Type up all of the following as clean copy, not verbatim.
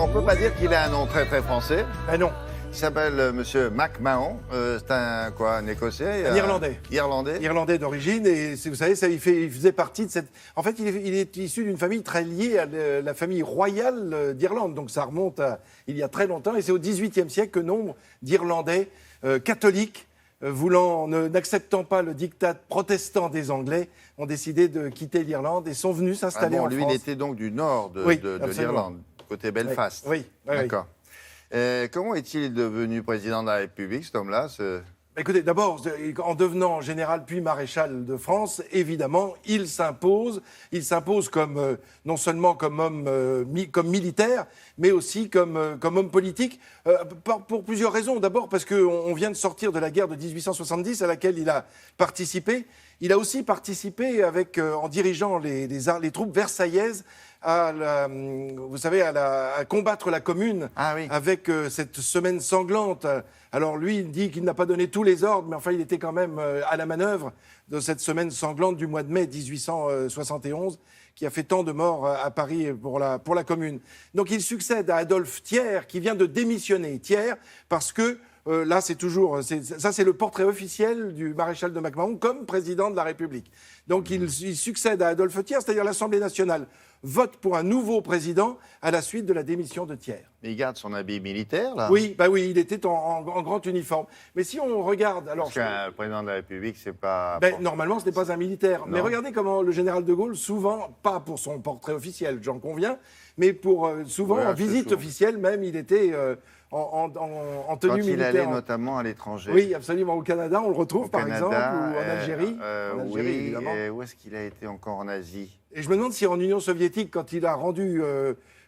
on peut pas dire qu'il a un nom très très français. Ben non. Il s'appelle Monsieur McMahon. C'est un Écossais. Un Irlandais. Irlandais. Irlandais d'origine, et vous savez, ça, il faisait partie de cette... En fait, il est issu d'une famille très liée à la famille royale d'Irlande, donc ça remonte à il y a très longtemps, et c'est au XVIIIe siècle que nombre d'Irlandais catholiques, n'acceptant pas le diktat protestant des Anglais, ont décidé de quitter l'Irlande et sont venus s'installer en lui, France. il était donc du nord de l'Irlande, côté Belfast. Oui. D'accord. Comment est-il devenu président de la République, cet homme-là Écoutez, d'abord, en devenant général puis maréchal de France, évidemment, il s'impose. Il s'impose comme non seulement comme homme, comme militaire, mais aussi comme homme politique, pour plusieurs raisons. D'abord parce qu'on vient de sortir de la guerre de 1870 à laquelle il a participé. Il a aussi participé en dirigeant les troupes versaillaises à combattre la Commune avec cette semaine sanglante. Alors lui, il dit qu'il n'a pas donné tous les ordres, mais enfin, il était quand même à la manœuvre de cette semaine sanglante du mois de mai 1871, qui a fait tant de morts à Paris pour la Commune. Donc il succède à Adolphe Thiers, qui vient de démissionner. Thiers, parce que là, c'est le portrait officiel du maréchal de MacMahon comme président de la République. Donc il succède à Adolphe Thiers, c'est-à-dire l'Assemblée nationale vote pour un nouveau président à la suite de la démission de Thiers. Mais il garde son habit militaire, là. Oui, il était en grand uniforme. Mais si on regarde... Parce qu'un président de la République, c'est pas... Normalement, ce n'est pas un militaire. Non. Mais regardez comment le général de Gaulle, souvent, pas pour son portrait officiel, j'en conviens, mais souvent en visite officielle même, il était... en tenue militaire. Quand il allait notamment à l'étranger. Oui, absolument. Au Canada, on le retrouve, par Canada, exemple, ou en Algérie. Oui, évidemment. Où est-ce qu'il a été encore en Asie? Et je me demande si en Union soviétique, quand il a rendu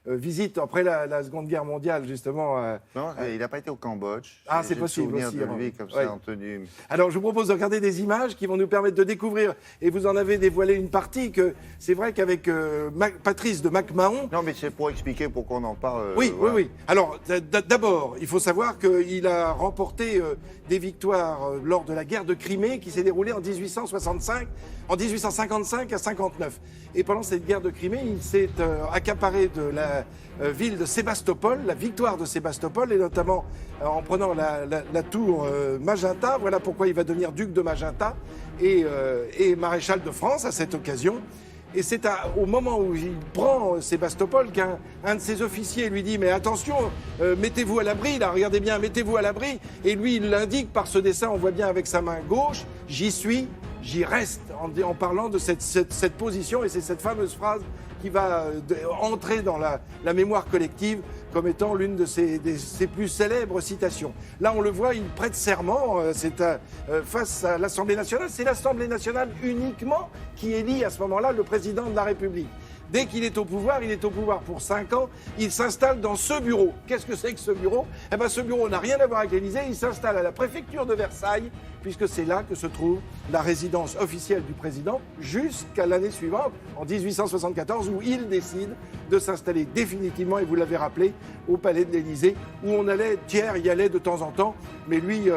visite après la Seconde Guerre mondiale, justement... non, il n'a pas été au Cambodge. Ah, c'est possible aussi. aussi. De lui comme ça, en tenue. Alors, je vous propose de regarder des images qui vont nous permettre de découvrir, et vous en avez dévoilé une partie, que c'est vrai qu'avec Patrice de MacMahon... Non, mais c'est pour expliquer pourquoi on en parle. Oui. Alors, d'abord, il faut savoir qu'il a remporté des victoires lors de la guerre de Crimée, qui s'est déroulée en 1855 à 59. Et pendant cette guerre de Crimée, il s'est accaparé de la ville de Sébastopol, la victoire de Sébastopol, et notamment en prenant la tour Magenta. Voilà pourquoi il va devenir duc de Magenta et maréchal de France à cette occasion. Et c'est au moment où il prend Sébastopol qu'un de ses officiers lui dit « Mais attention, mettez-vous à l'abri, là, regardez bien, mettez-vous à l'abri ». Et lui, il l'indique par ce dessin, on voit bien avec sa main gauche « J'y suis, j'y reste », en parlant de cette position. Et c'est cette fameuse phrase qui va entrer dans la mémoire collective comme étant l'une de ses plus célèbres citations. Là, on le voit, il prête serment, face à l'Assemblée nationale. C'est l'Assemblée nationale uniquement qui élit à ce moment-là le président de la République. Dès qu'il est au pouvoir, il est au pouvoir pour 5 ans. Il s'installe dans ce bureau. Qu'est-ce que c'est que ce bureau ? Eh bien, ce bureau n'a rien à voir avec l'Élysée. Il s'installe à la préfecture de Versailles, puisque c'est là que se trouve la résidence officielle du président, jusqu'à l'année suivante, en 1874, où il décide de s'installer définitivement, et vous l'avez rappelé, au palais de l'Élysée, où on allait, Thiers y allait de temps en temps, mais lui,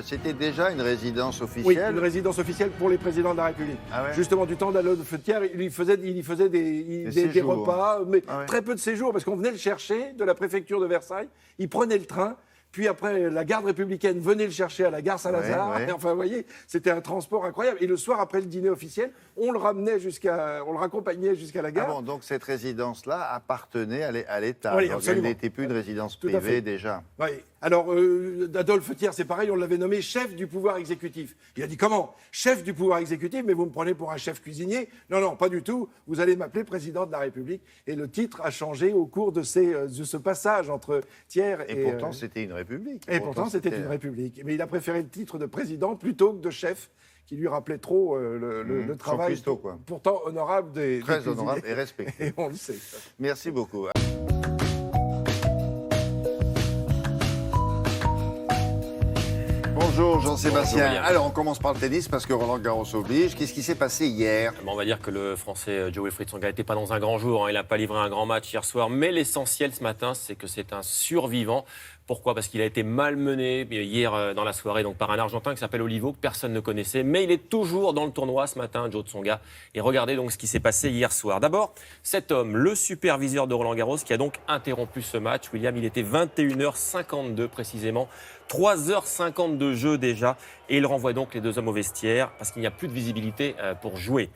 c'était déjà une résidence officielle. Oui, une résidence officielle pour les présidents de la République. Ah ouais. Justement, du temps d'Adolphe Thiers, il y faisait des repas, mais très peu de séjours, parce qu'on venait le chercher de la préfecture de Versailles, il prenait le train. Puis après, la garde républicaine venait le chercher à la gare Saint-Lazare. Ouais. Enfin, vous voyez, c'était un transport incroyable. Et le soir, après le dîner officiel, on le raccompagnait jusqu'à la gare. Ah bon, donc cette résidence-là appartenait à l'État. Oui, donc absolument. elle n'était plus une résidence privée déjà. Oui. Alors, Adolphe Thiers, c'est pareil, on l'avait nommé chef du pouvoir exécutif. Il a dit, comment ? Chef du pouvoir exécutif, mais vous me prenez pour un chef cuisinier ? Non, pas du tout. Vous allez m'appeler président de la République. Et le titre a changé au cours de ce passage entre Thiers et... Et pourtant, c'était une république. Et pourtant, c'était une république. Mais il a préféré le titre de président plutôt que de chef, qui lui rappelait trop le travail cuistot, quoi. Pourtant honorable des Très honorable et respecté. Et on le sait. Merci beaucoup. Bonjour Jean-Sébastien. Bonjour, Alors on commence par le tennis parce que Roland Garros oblige. Qu'est-ce qui s'est passé hier ? On va dire que le Français Joe-Wilfried Tsonga n'était pas dans un grand jour. Il n'a pas livré un grand match hier soir. Mais l'essentiel ce matin, c'est que c'est un survivant Pourquoi? Parce qu'il a été malmené hier dans la soirée donc par un Argentin qui s'appelle Olivo, que personne ne connaissait. Mais il est toujours dans le tournoi ce matin, Joe Tsonga. Et regardez donc ce qui s'est passé hier soir. D'abord, cet homme, le superviseur de Roland-Garros, qui a donc interrompu ce match. William, il était 21h52 précisément. 3h50 de jeu déjà. Et il renvoie donc les deux hommes au vestiaire parce qu'il n'y a plus de visibilité pour jouer.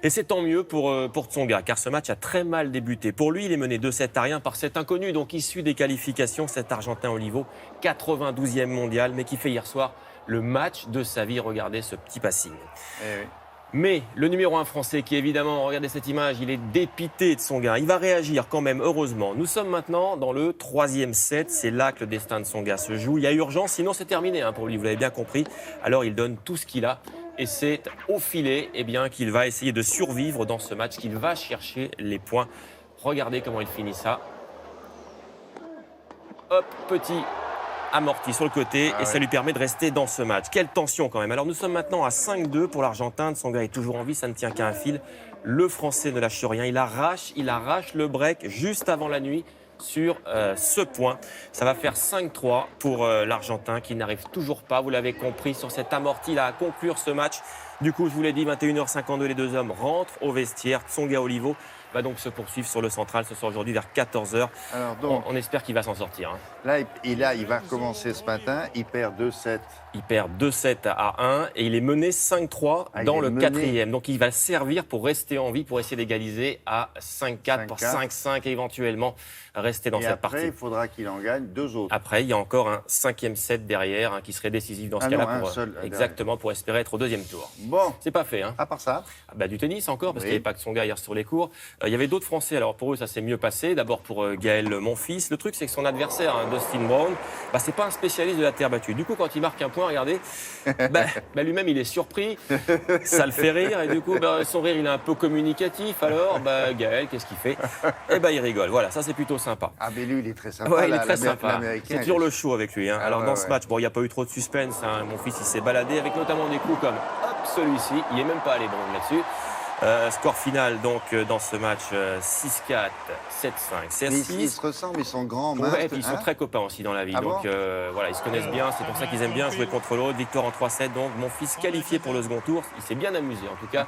Et c'est tant mieux pour Tsonga, car ce match a très mal débuté. Pour lui, il est mené 2-7-1 par cet inconnu, donc issu des qualifications, cet Argentin Olivo, 92e mondial, mais qui fait hier soir le match de sa vie. Regardez ce petit passing. Eh oui. Mais le numéro 1 français qui évidemment, regardez cette image, il est dépité de son gars. Il va réagir quand même, heureusement. Nous sommes maintenant dans le 3e set. C'est là que le destin de son gars se joue. Il y a urgence, sinon c'est terminé pour lui, vous l'avez bien compris. Alors il donne tout ce qu'il a. Et c'est au filet qu'il va essayer de survivre dans ce match, qu'il va chercher les points. Regardez comment il finit ça. Hop, petit amorti sur le côté et ça lui permet de rester dans ce match. Quelle tension quand même. Alors nous sommes maintenant à 5-2 pour l'Argentin. Tsonga est toujours en vie, ça ne tient qu'à un fil. Le Français ne lâche rien. Il arrache le break juste avant la nuit sur ce point. Ça va faire 5-3 pour l'Argentin qui n'arrive toujours pas, vous l'avez compris, sur cet amorti là à conclure ce match. Du coup, je vous l'ai dit, 21h52, les deux hommes rentrent au vestiaire. Tsonga Olivo va donc se poursuivre sur le central ce soir aujourd'hui vers 14h. Alors donc, on espère qu'il va s'en sortir. Là, il va recommencer ce matin. Il perd 2-7. Il perd 2-7 à 1 et il est mené 5-3 dans le 4e. Donc il va servir pour rester en vie, pour essayer d'égaliser à 5-4, pour 5-5 et éventuellement rester dans cette partie. Après, il faudra qu'il en gagne 2 autres. Après, il y a encore un 5e set derrière qui serait décisif dans ce cas-là. Exactement, pour espérer être au 2e tour. Bon. C'est pas fait. À part ça du tennis encore, parce qu'il n'y avait pas que son gars hier sur les cours. Il y avait d'autres Français. Alors pour eux, ça s'est mieux passé. D'abord pour Gaël Monfils. Le truc, c'est que son adversaire, Dustin Brown, c'est pas un spécialiste de la terre battue. Du coup, quand il marque un point, regardez, lui-même, il est surpris. Ça le fait rire. Et du coup, son rire, il est un peu communicatif. Alors, Gaël, qu'est-ce qu'il fait? Il rigole. Voilà, ça, c'est plutôt sympa. Ah, mais lui, il est très sympa. Ouais, il est très sympa. C'est toujours le show avec lui. Alors, dans ce match, il n'y a pas eu trop de suspense. Monfils, il s'est baladé avec notamment des coups comme celui-ci. Il n'est même pas allé Brown là-dessus. Score final donc dans ce match 6-4, 7-5, 6-6. Ils se ressemblent, ils sont grands. Ouais, et puis ils sont très copains aussi dans la vie. Donc ils se connaissent bien, c'est pour ça qu'ils aiment bien jouer contre l'autre. Victoire en 3-7, donc mon fils qualifié pour le second tour. Il s'est bien amusé en tout cas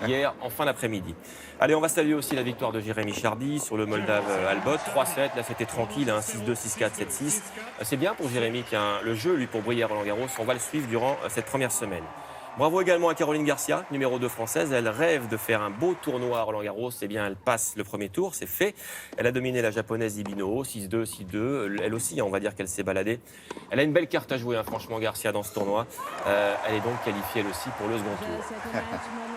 hier en fin d'après-midi. Allez, on va saluer aussi la victoire de Jérémy Chardy sur le Moldave Albot. 3-7, là c'était tranquille, 6-2, 6-4, 7-6. C'est bien pour Jérémy qui a le jeu lui pour briller à Roland-Garros. On va le suivre durant cette première semaine. Bravo également à Caroline Garcia, numéro 2 française. Elle rêve de faire un beau tournoi à Roland-Garros. Elle passe le premier tour, c'est fait. Elle a dominé la japonaise Ibino, 6-2, 6-2. Elle aussi, on va dire qu'elle s'est baladée. Elle a une belle carte à jouer, franchement, Garcia, dans ce tournoi. Elle est donc qualifiée, elle aussi, pour le second tour.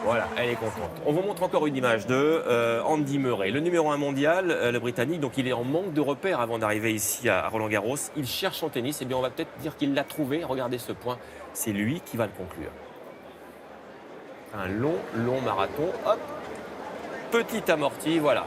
Voilà, elle est contente. On vous montre encore une image de Andy Murray, le numéro 1 mondial, le Britannique. Donc il est en manque de repères avant d'arriver ici à Roland-Garros. Il cherche son tennis. On va peut-être dire qu'il l'a trouvé. Regardez ce point. C'est lui qui va le conclure. Un long marathon. Hop, petit amorti, voilà.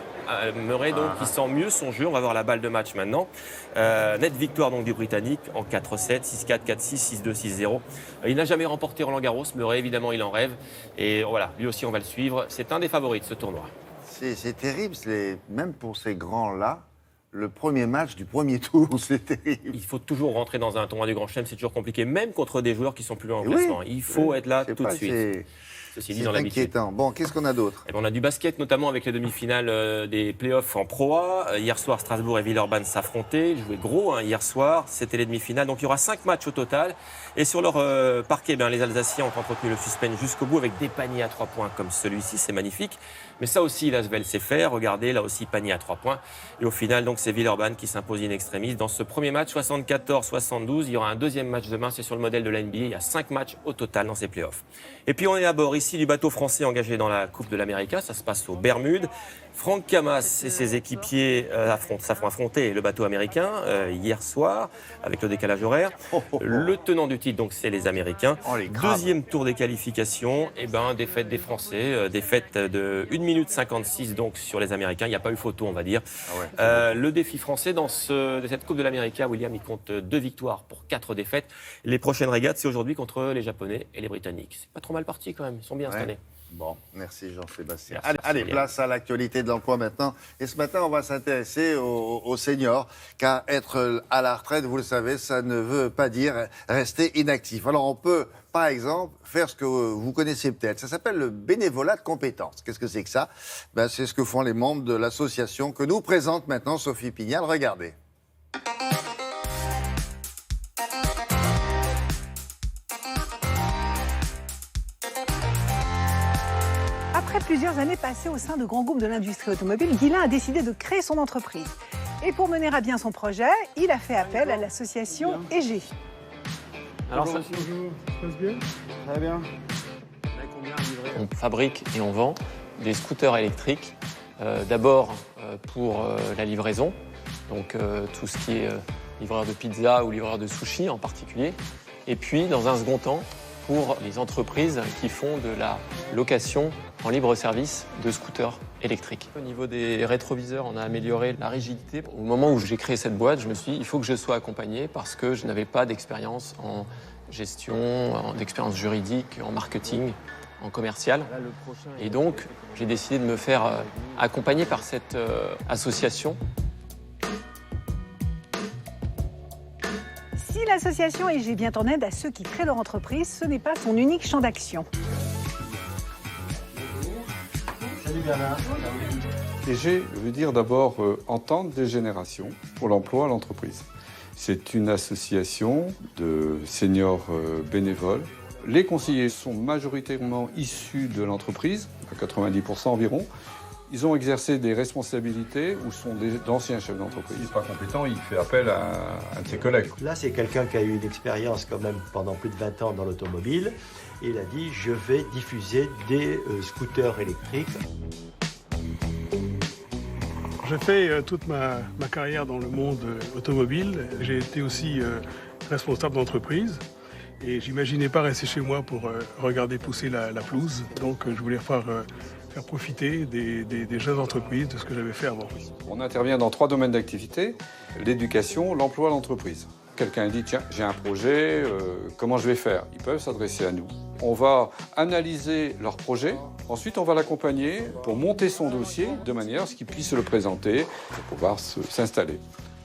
Murray donc qui sent mieux son jeu. On va voir la balle de match maintenant. Nette victoire donc du Britannique en 4-7, 6-4, 4-6, 6-2, 6-0. Il n'a jamais remporté Roland-Garros. Murray évidemment il en rêve. Et voilà, lui aussi on va le suivre. C'est un des favoris de ce tournoi. C'est terrible, même pour ces grands-là. Le premier match du premier tour, c'est terrible. Il faut toujours rentrer dans un tournoi du Grand Chelem, c'est toujours compliqué, même contre des joueurs qui sont plus loin en classement. Il faut être là tout de suite. Ceci dit, dans l'habitude. Inquiétant. Bon, qu'est-ce qu'on a d'autre? On a du basket, notamment avec les demi-finales des playoffs en Pro A. Hier soir, Strasbourg et Villeurbanne s'affrontaient. Ils jouaient gros hier soir. C'était les demi-finales. Donc il y aura 5 matchs au total. Et sur leur parquet, les Alsaciens ont entretenu le suspense jusqu'au bout avec des paniers à 3 points comme celui-ci. C'est magnifique. Mais ça aussi, l'Asvel sait faire. Regardez, là aussi, panier à 3 points. Et au final, donc, c'est Villeurbanne qui s'impose in extremis. Dans ce premier match, 74-72, il y aura un deuxième match demain. C'est sur le modèle de la NBA. Il y a 5 matchs au total dans ces playoffs. Et puis, on est à bord ici du bateau français engagé dans la Coupe de l'América. Ça se passe aux Bermudes. Franck Camas et ses équipiers affronté le bateau américain hier soir avec le décalage horaire. Le tenant du titre, donc, c'est les Américains. Deuxième tour des qualifications. Défaite des Français. Défaite de 1 minute 56 donc sur les Américains. Il n'y a pas eu photo, on va dire. Le défi français dans cette Coupe de l'América, William, il compte 2 victoires pour 4 défaites. Les prochaines régates, c'est aujourd'hui contre les Japonais et les Britanniques. C'est pas trop mal parti quand même. Ils sont bien cette année. Bon, merci Jean-Sébastien. Merci, Allez, place à l'actualité de d'emploi maintenant. Et ce matin, on va s'intéresser aux seniors, car être à la retraite, vous le savez, ça ne veut pas dire rester inactif. Alors on peut, par exemple, faire ce que vous connaissez peut-être. Ça s'appelle le bénévolat de compétences. Qu'est-ce que c'est que ça? C'est ce que font les membres de l'association que nous présente maintenant Sophie Pignal. Regardez. Après plusieurs années passées au sein de grands groupes de l'industrie automobile, Guilain a décidé de créer son entreprise. Et pour mener à bien son projet, il a fait appel à l'association EG. Alors, bonjour, ça se passe bien? Très bien. on fabrique et on vend des scooters électriques, d'abord pour la livraison, donc tout ce qui est livreur de pizza ou livreur de sushi en particulier, et puis dans un second temps pour les entreprises qui font de la location en libre service de scooters électriques. Au niveau des rétroviseurs, on a amélioré la rigidité. Au moment où j'ai créé cette boîte, je me suis dit il faut que je sois accompagné parce que je n'avais pas d'expérience en gestion, d'expérience juridique, en marketing, en commercial. Et donc, j'ai décidé de me faire accompagner par cette association. Si l'association EG vient en aide à ceux qui créent leur entreprise, ce n'est pas son unique champ d'action. Salut Bernard. EG veut dire d'abord entente des générations pour l'emploi à l'entreprise. C'est une association de seniors bénévoles. Les conseillers sont majoritairement issus de l'entreprise, à 90% environ. Ils ont exercé des responsabilités ou sont d'anciens chefs d'entreprise. S'il n'est pas compétent, il fait appel à un de ses collègues. Là, c'est quelqu'un qui a eu une expérience quand même pendant plus de 20 ans dans l'automobile. Et il a dit, je vais diffuser des scooters électriques. J'ai fait toute ma carrière dans le monde automobile. J'ai été aussi responsable d'entreprise. Et j'imaginais pas rester chez moi pour regarder pousser la pelouse. Donc je voulais faire profiter des jeunes entreprises de ce que j'avais fait avant. On intervient dans 3 domaines d'activité, l'éducation, l'emploi, l'entreprise. Quelqu'un dit, tiens, j'ai un projet, comment je vais faire? Ils peuvent s'adresser à nous. On va analyser leur projet, ensuite on va l'accompagner pour monter son dossier de manière à ce qu'il puisse le présenter pour pouvoir s'installer.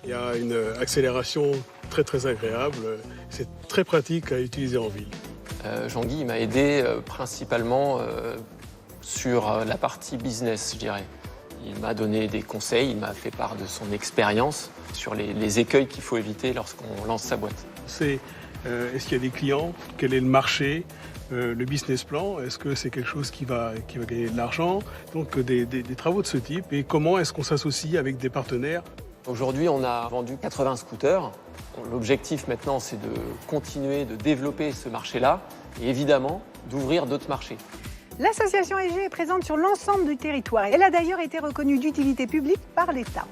Il y a une accélération très très agréable, c'est très pratique à utiliser en ville. Jean-Guy m'a aidé principalement sur la partie business, je dirais. Il m'a donné des conseils, il m'a fait part de son expérience sur les écueils qu'il faut éviter lorsqu'on lance sa boîte. Est-ce qu'il y a des clients? Quel est le marché? Le business plan, est-ce que c'est quelque chose qui va gagner de l'argent? Donc des travaux de ce type. Et comment est-ce qu'on s'associe avec des partenaires? Aujourd'hui, on a vendu 80 scooters. L'objectif maintenant, c'est de continuer de développer ce marché-là et évidemment d'ouvrir d'autres marchés. L'association EG est présente sur l'ensemble du territoire. Elle a d'ailleurs été reconnue d'utilité publique par l'État.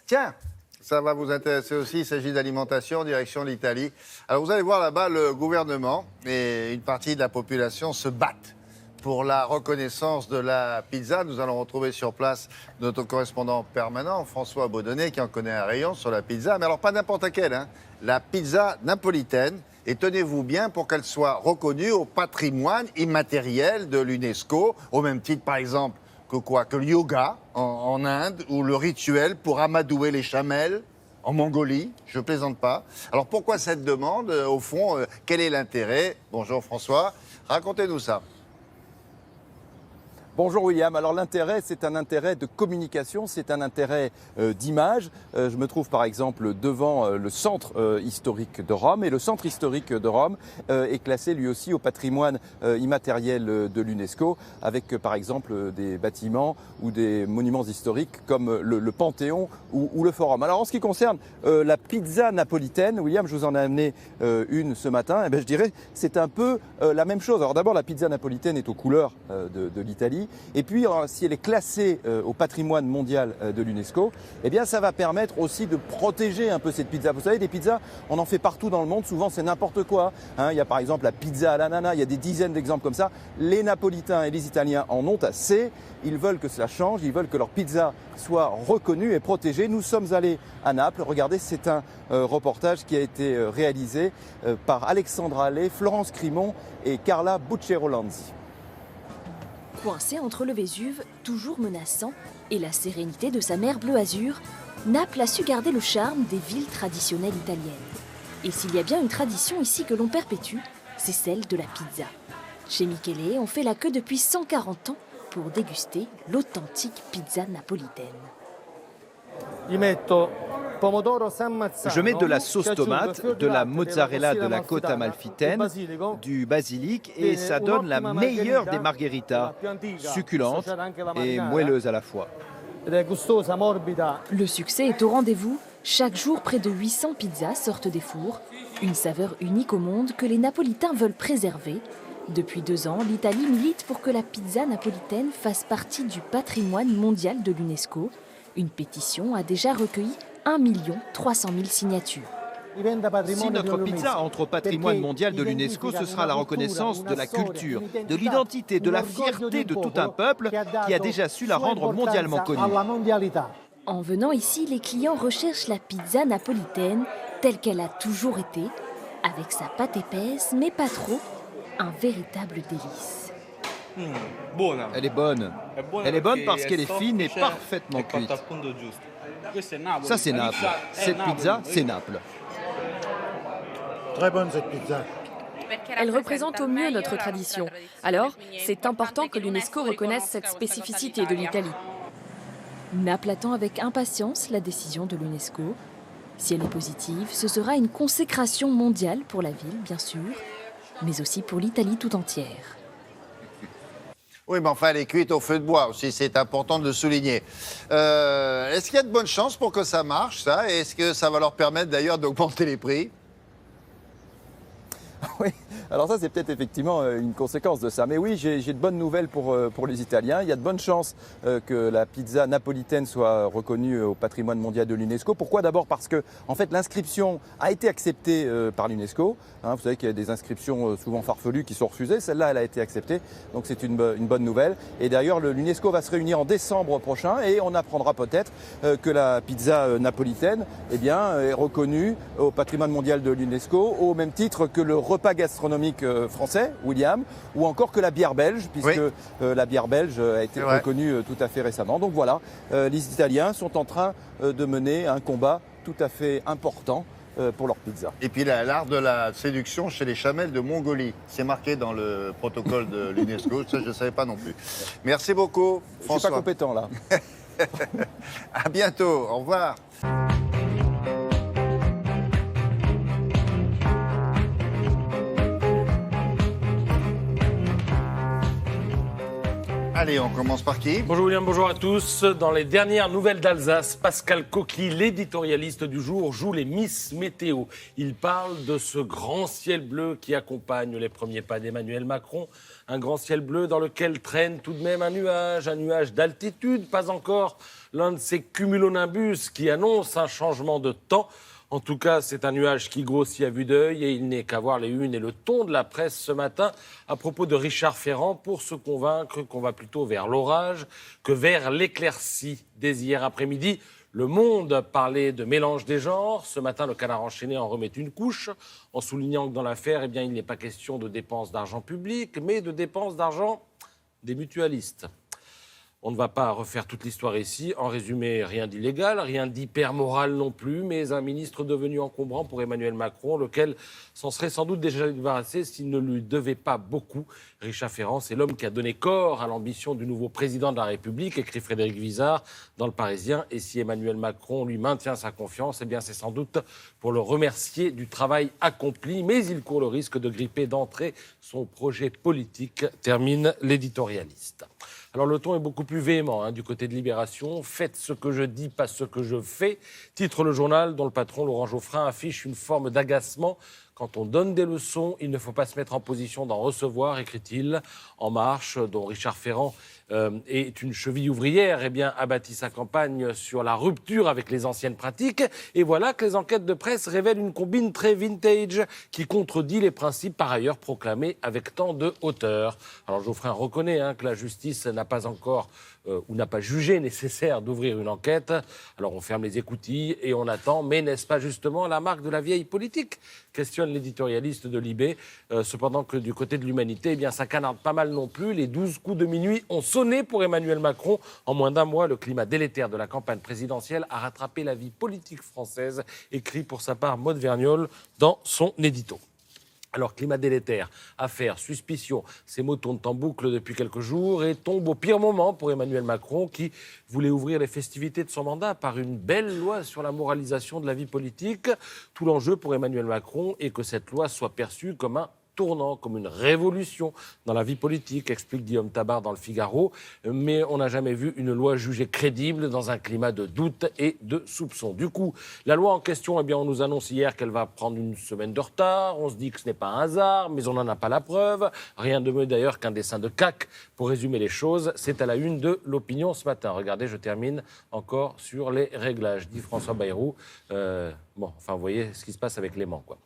Tiens, ça va vous intéresser aussi, il s'agit d'alimentation, direction l'Italie. Alors vous allez voir là-bas, le gouvernement et une partie de la population se battent pour la reconnaissance de la pizza. Nous allons retrouver sur place notre correspondant permanent, François Baudonnet, qui en connaît un rayon sur la pizza. Mais alors pas n'importe laquelle, hein. La pizza napolitaine. Et tenez-vous bien pour qu'elle soit reconnue au patrimoine immatériel de l'UNESCO, au même titre par exemple que le yoga en Inde ou le rituel pour amadouer les chamelles en Mongolie, je plaisante pas. Alors pourquoi cette demande? Au fond, quel est l'intérêt? Bonjour François, racontez-nous ça. Bonjour William, alors l'intérêt c'est un intérêt de communication, c'est un intérêt d'image. Je me trouve par exemple devant le centre historique de Rome et le centre historique de Rome est classé lui aussi au patrimoine immatériel de l'UNESCO avec par exemple des bâtiments ou des monuments historiques comme le Panthéon ou le Forum. Alors en ce qui concerne la pizza napolitaine, William, je vous en ai amené une ce matin, et bien, je dirais c'est un peu la même chose. Alors d'abord la pizza napolitaine est aux couleurs de l'Italie. Et puis, si elle est classée au patrimoine mondial de l'UNESCO, eh bien, ça va permettre aussi de protéger un peu cette pizza. Vous savez, des pizzas, on en fait partout dans le monde. Souvent, c'est n'importe quoi. Hein, il y a par exemple la pizza à l'ananas. Il y a des dizaines d'exemples comme ça. Les Napolitains et les Italiens en ont assez. Ils veulent que cela change. Ils veulent que leur pizza soit reconnue et protégée. Nous sommes allés à Naples. Regardez, c'est un reportage qui a été réalisé par Alexandra Lay, Florence Crimon et Carla Buccerolanzi. Coincée entre le Vésuve, toujours menaçant, et la sérénité de sa mer bleu-azur, Naples a su garder le charme des villes traditionnelles italiennes. Et s'il y a bien une tradition ici que l'on perpétue, c'est celle de la pizza. Chez Michele, on fait la queue depuis 140 ans pour déguster l'authentique pizza napolitaine. Je mets de la sauce tomate, de la mozzarella de la côte amalfitaine, du basilic et ça donne la meilleure des margaritas, succulente et moelleuse à la fois. Le succès est au rendez-vous. Chaque jour, près de 800 pizzas sortent des fours. Une saveur unique au monde que les Napolitains veulent préserver. Depuis 2 ans, l'Italie milite pour que la pizza napolitaine fasse partie du patrimoine mondial de l'UNESCO. Une pétition a déjà recueilli 1 300 000 signatures. Si notre pizza entre au patrimoine mondial de l'UNESCO, ce sera la reconnaissance de la culture, de l'identité, de la fierté de tout un peuple qui a déjà su la rendre mondialement connue. En venant ici, les clients recherchent la pizza napolitaine telle qu'elle a toujours été, avec sa pâte épaisse, mais pas trop, un véritable délice. Elle est bonne. Elle est bonne parce qu'elle est fine et parfaitement cuite. Ça, c'est Naples. Cette pizza, c'est Naples. Très bonne cette pizza. Elle représente au mieux notre tradition. Alors, c'est important que l'UNESCO reconnaisse cette spécificité de l'Italie. Naples attend avec impatience la décision de l'UNESCO. Si elle est positive, ce sera une consécration mondiale pour la ville, bien sûr, mais aussi pour l'Italie tout entière. Oui, mais enfin, elle est cuite au feu de bois aussi, c'est important de le souligner. Est-ce qu'il y a de bonnes chances pour que ça marche, ça? Et est-ce que ça va leur permettre d'ailleurs d'augmenter les prix? Oui, alors ça c'est peut-être effectivement une conséquence de ça. Mais oui, j'ai de bonnes nouvelles pour les Italiens. Il y a de bonnes chances que la pizza napolitaine soit reconnue au patrimoine mondial de l'UNESCO. Pourquoi? D'abord parce que en fait, l'inscription a été acceptée par l'UNESCO. Vous savez qu'il y a des inscriptions souvent farfelues qui sont refusées. Celle-là, elle a été acceptée. Donc c'est une bonne nouvelle. Et d'ailleurs, l'UNESCO va se réunir en décembre prochain et on apprendra peut-être que la pizza napolitaine est reconnue au patrimoine mondial de l'UNESCO au même titre que le repas gastronomique français, William, ou encore que la bière belge, puisque la bière belge a été reconnue tout à fait récemment. Donc voilà, les Italiens sont en train de mener un combat tout à fait important pour leur pizza. Et puis l'art de la séduction chez les chamelles de Mongolie. C'est marqué dans le protocole de l'UNESCO, ça je ne savais pas non plus. Merci beaucoup, François. Je ne suis pas compétent là. À bientôt, au revoir. Allez, on commence par qui? Bonjour William, bonjour à tous. Dans les dernières nouvelles d'Alsace, Pascal Coquely, l'éditorialiste du jour, joue les Miss Météo. Il parle de ce grand ciel bleu qui accompagne les premiers pas d'Emmanuel Macron. Un grand ciel bleu dans lequel traîne tout de même un nuage d'altitude, pas encore l'un de ces cumulonimbus qui annonce un changement de temps. En tout cas, c'est un nuage qui grossit à vue d'œil et il n'est qu'à voir les unes et le ton de la presse ce matin à propos de Richard Ferrand pour se convaincre qu'on va plutôt vers l'orage que vers l'éclaircie. Dès hier après-midi, Le Monde parlait de mélange des genres. Ce matin, le Canard enchaîné en remet une couche en soulignant que dans l'affaire, il n'est pas question de dépenses d'argent public, mais de dépenses d'argent des mutualistes. On ne va pas refaire toute l'histoire ici. En résumé, rien d'illégal, rien d'hyper moral non plus, mais un ministre devenu encombrant pour Emmanuel Macron, lequel s'en serait sans doute déjà débarrassé s'il ne lui devait pas beaucoup. Richard Ferrand, c'est l'homme qui a donné corps à l'ambition du nouveau président de la République, écrit Frédéric Vizard dans Le Parisien. Et si Emmanuel Macron lui maintient sa confiance, eh bien c'est sans doute pour le remercier du travail accompli, mais il court le risque de gripper d'entrée son projet politique, termine l'éditorialiste. Alors le ton est beaucoup plus véhément du côté de Libération. « Faites ce que je dis, pas ce que je fais », titre le journal dont le patron Laurent Geoffrin affiche une forme d'agacement. Quand on donne des leçons, il ne faut pas se mettre en position d'en recevoir, écrit-il. En Marche, dont Richard Ferrand est une cheville ouvrière, a bâti sa campagne sur la rupture avec les anciennes pratiques. Et voilà que les enquêtes de presse révèlent une combine très vintage qui contredit les principes par ailleurs proclamés avec tant de hauteur. Alors Geoffrin reconnaît que la justice n'a pas encore ou n'a pas jugé nécessaire d'ouvrir une enquête. Alors on ferme les écoutilles et on attend. Mais n'est-ce pas justement la marque de la vieille politique ? Questionne questionne l'éditorialiste de Libé. Cependant que du côté de l'humanité, eh bien, ça canarde pas mal non plus. Les 12 coups de minuit ont sonné pour Emmanuel Macron. En moins d'un mois, le climat délétère de la campagne présidentielle a rattrapé la vie politique française, écrit pour sa part Maud Vergnol dans son édito. Alors, climat délétère, affaires, suspicions, ces mots tournent en boucle depuis quelques jours et tombent au pire moment pour Emmanuel Macron qui voulait ouvrir les festivités de son mandat par une belle loi sur la moralisation de la vie politique. Tout l'enjeu pour Emmanuel Macron est que cette loi soit perçue comme un tournant, comme une révolution dans la vie politique, explique Guillaume Tabar dans le Figaro. Mais on n'a jamais vu une loi jugée crédible dans un climat de doute et de soupçon. Du coup, la loi en question, eh bien, on nous annonce hier qu'elle va prendre une semaine de retard. On se dit que ce n'est pas un hasard, mais on n'en a pas la preuve. Rien de mieux d'ailleurs qu'un dessin de CAC pour résumer les choses. C'est à la une de l'Opinion ce matin. Regardez, je termine encore sur les réglages, dit François Bayrou. Vous voyez ce qui se passe avec l'aimant, quoi.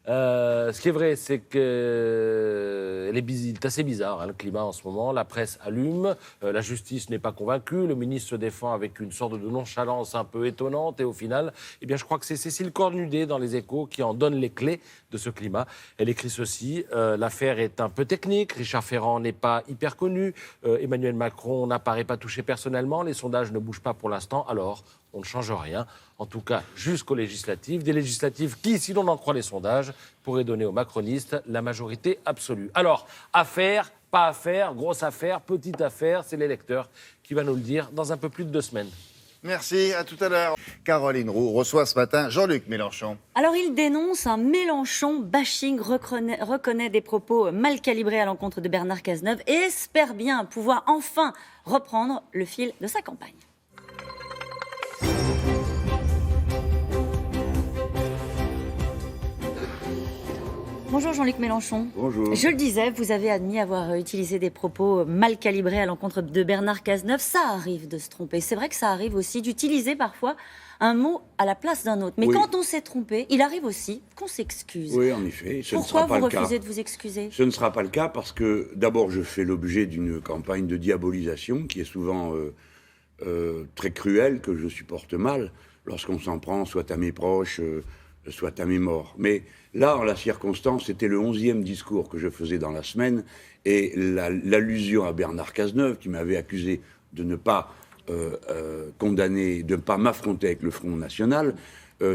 Ce qui est vrai, c'est que c'est assez bizarre, le climat en ce moment. La presse allume, la justice n'est pas convaincue, le ministre se défend avec une sorte de nonchalance un peu étonnante. Et au final, eh bien, je crois que c'est Cécile Cornudet dans Les Échos qui en donne les clés de ce climat. Elle écrit ceci, l'affaire est un peu technique, Richard Ferrand n'est pas hyper connu, Emmanuel Macron n'apparaît pas touché personnellement, les sondages ne bougent pas pour l'instant, alors on ne change rien, en tout cas jusqu'aux législatives. Des législatives qui, si l'on en croit les sondages, pourraient donner aux macronistes la majorité absolue. Alors, affaire, pas affaire, grosse affaire, petite affaire, c'est l'électeur qui va nous le dire dans un peu plus de 2 semaines. Merci, à tout à l'heure. Caroline Roux reçoit ce matin Jean-Luc Mélenchon. Alors il dénonce un Mélenchon bashing, reconnaît des propos mal calibrés à l'encontre de Bernard Cazeneuve et espère bien pouvoir enfin reprendre le fil de sa campagne. Bonjour Jean-Luc Mélenchon. Bonjour. Je le disais, vous avez admis avoir utilisé des propos mal calibrés à l'encontre de Bernard Cazeneuve. Ça arrive de se tromper. C'est vrai que ça arrive aussi d'utiliser parfois un mot à la place d'un autre. Mais quand on s'est trompé, il arrive aussi qu'on s'excuse. Oui, en effet. Pourquoi vous refusez de vous excuser ? Ce ne sera pas le cas parce que, d'abord, je fais l'objet d'une campagne de diabolisation qui est souvent très cruelle, que je supporte mal, lorsqu'on s'en prend soit à mes proches, soit à mes morts. Mais là, en la circonstance, c'était le 11e discours que je faisais dans la semaine, et l'allusion à Bernard Cazeneuve, qui m'avait accusé de ne pas condamner, de ne pas m'affronter avec le Front National,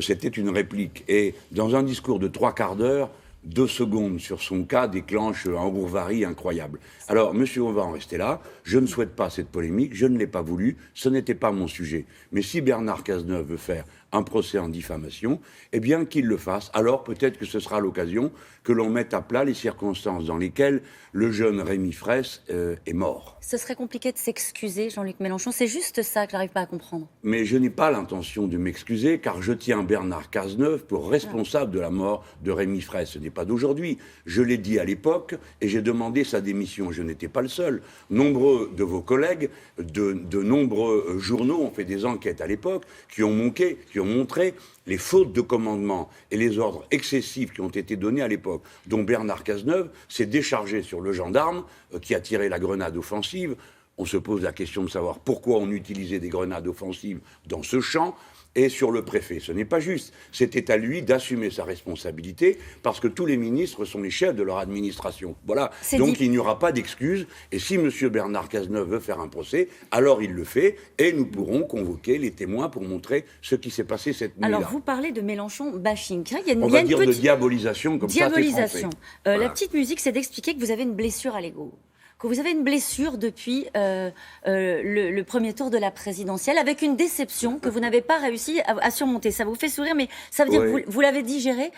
c'était une réplique. Et dans un discours de 3/4 d'heure, 2 secondes sur son cas déclenchent un roulerie incroyable. Alors, monsieur, on va en rester là. Je ne souhaite pas cette polémique, je ne l'ai pas voulu, ce n'était pas mon sujet. Mais si Bernard Cazeneuve veut faire un procès en diffamation, eh bien qu'il le fasse. Alors peut-être que ce sera l'occasion que l'on mette à plat les circonstances dans lesquelles le jeune Rémi Fraisse est mort. Ce serait compliqué de s'excuser, Jean-Luc Mélenchon. C'est juste ça que je n'arrive pas à comprendre. Mais je n'ai pas l'intention de m'excuser, car je tiens Bernard Cazeneuve pour responsable de la mort de Rémi Fraisse. Ce n'est pas d'aujourd'hui. Je l'ai dit à l'époque et j'ai demandé sa démission. Je n'étais pas le seul. Nombreux de vos collègues, de nombreux journaux ont fait des enquêtes à l'époque qui ont montré les fautes de commandement et les ordres excessifs qui ont été donnés à l'époque, dont Bernard Cazeneuve s'est déchargé sur le gendarme qui a tiré la grenade offensive. On se pose la question de savoir pourquoi on utilisait des grenades offensives dans ce champ. Et sur le préfet, ce n'est pas juste. C'était à lui d'assumer sa responsabilité parce que tous les ministres sont les chefs de leur administration. Voilà. Donc il n'y aura pas d'excuses. Et si M. Bernard Cazeneuve veut faire un procès, alors il le fait et nous pourrons convoquer les témoins pour montrer ce qui s'est passé cette nuit-là. Alors vous parlez de Mélenchon bashing. On va dire de diabolisation comme ça, c'est français. Voilà. La petite musique, c'est d'expliquer que vous avez une blessure à l'ego. Que vous avez une blessure depuis le premier tour de la présidentielle, avec une déception que vous n'avez pas réussi à surmonter. Ça vous fait sourire, mais ça veut dire que vous l'avez digéré,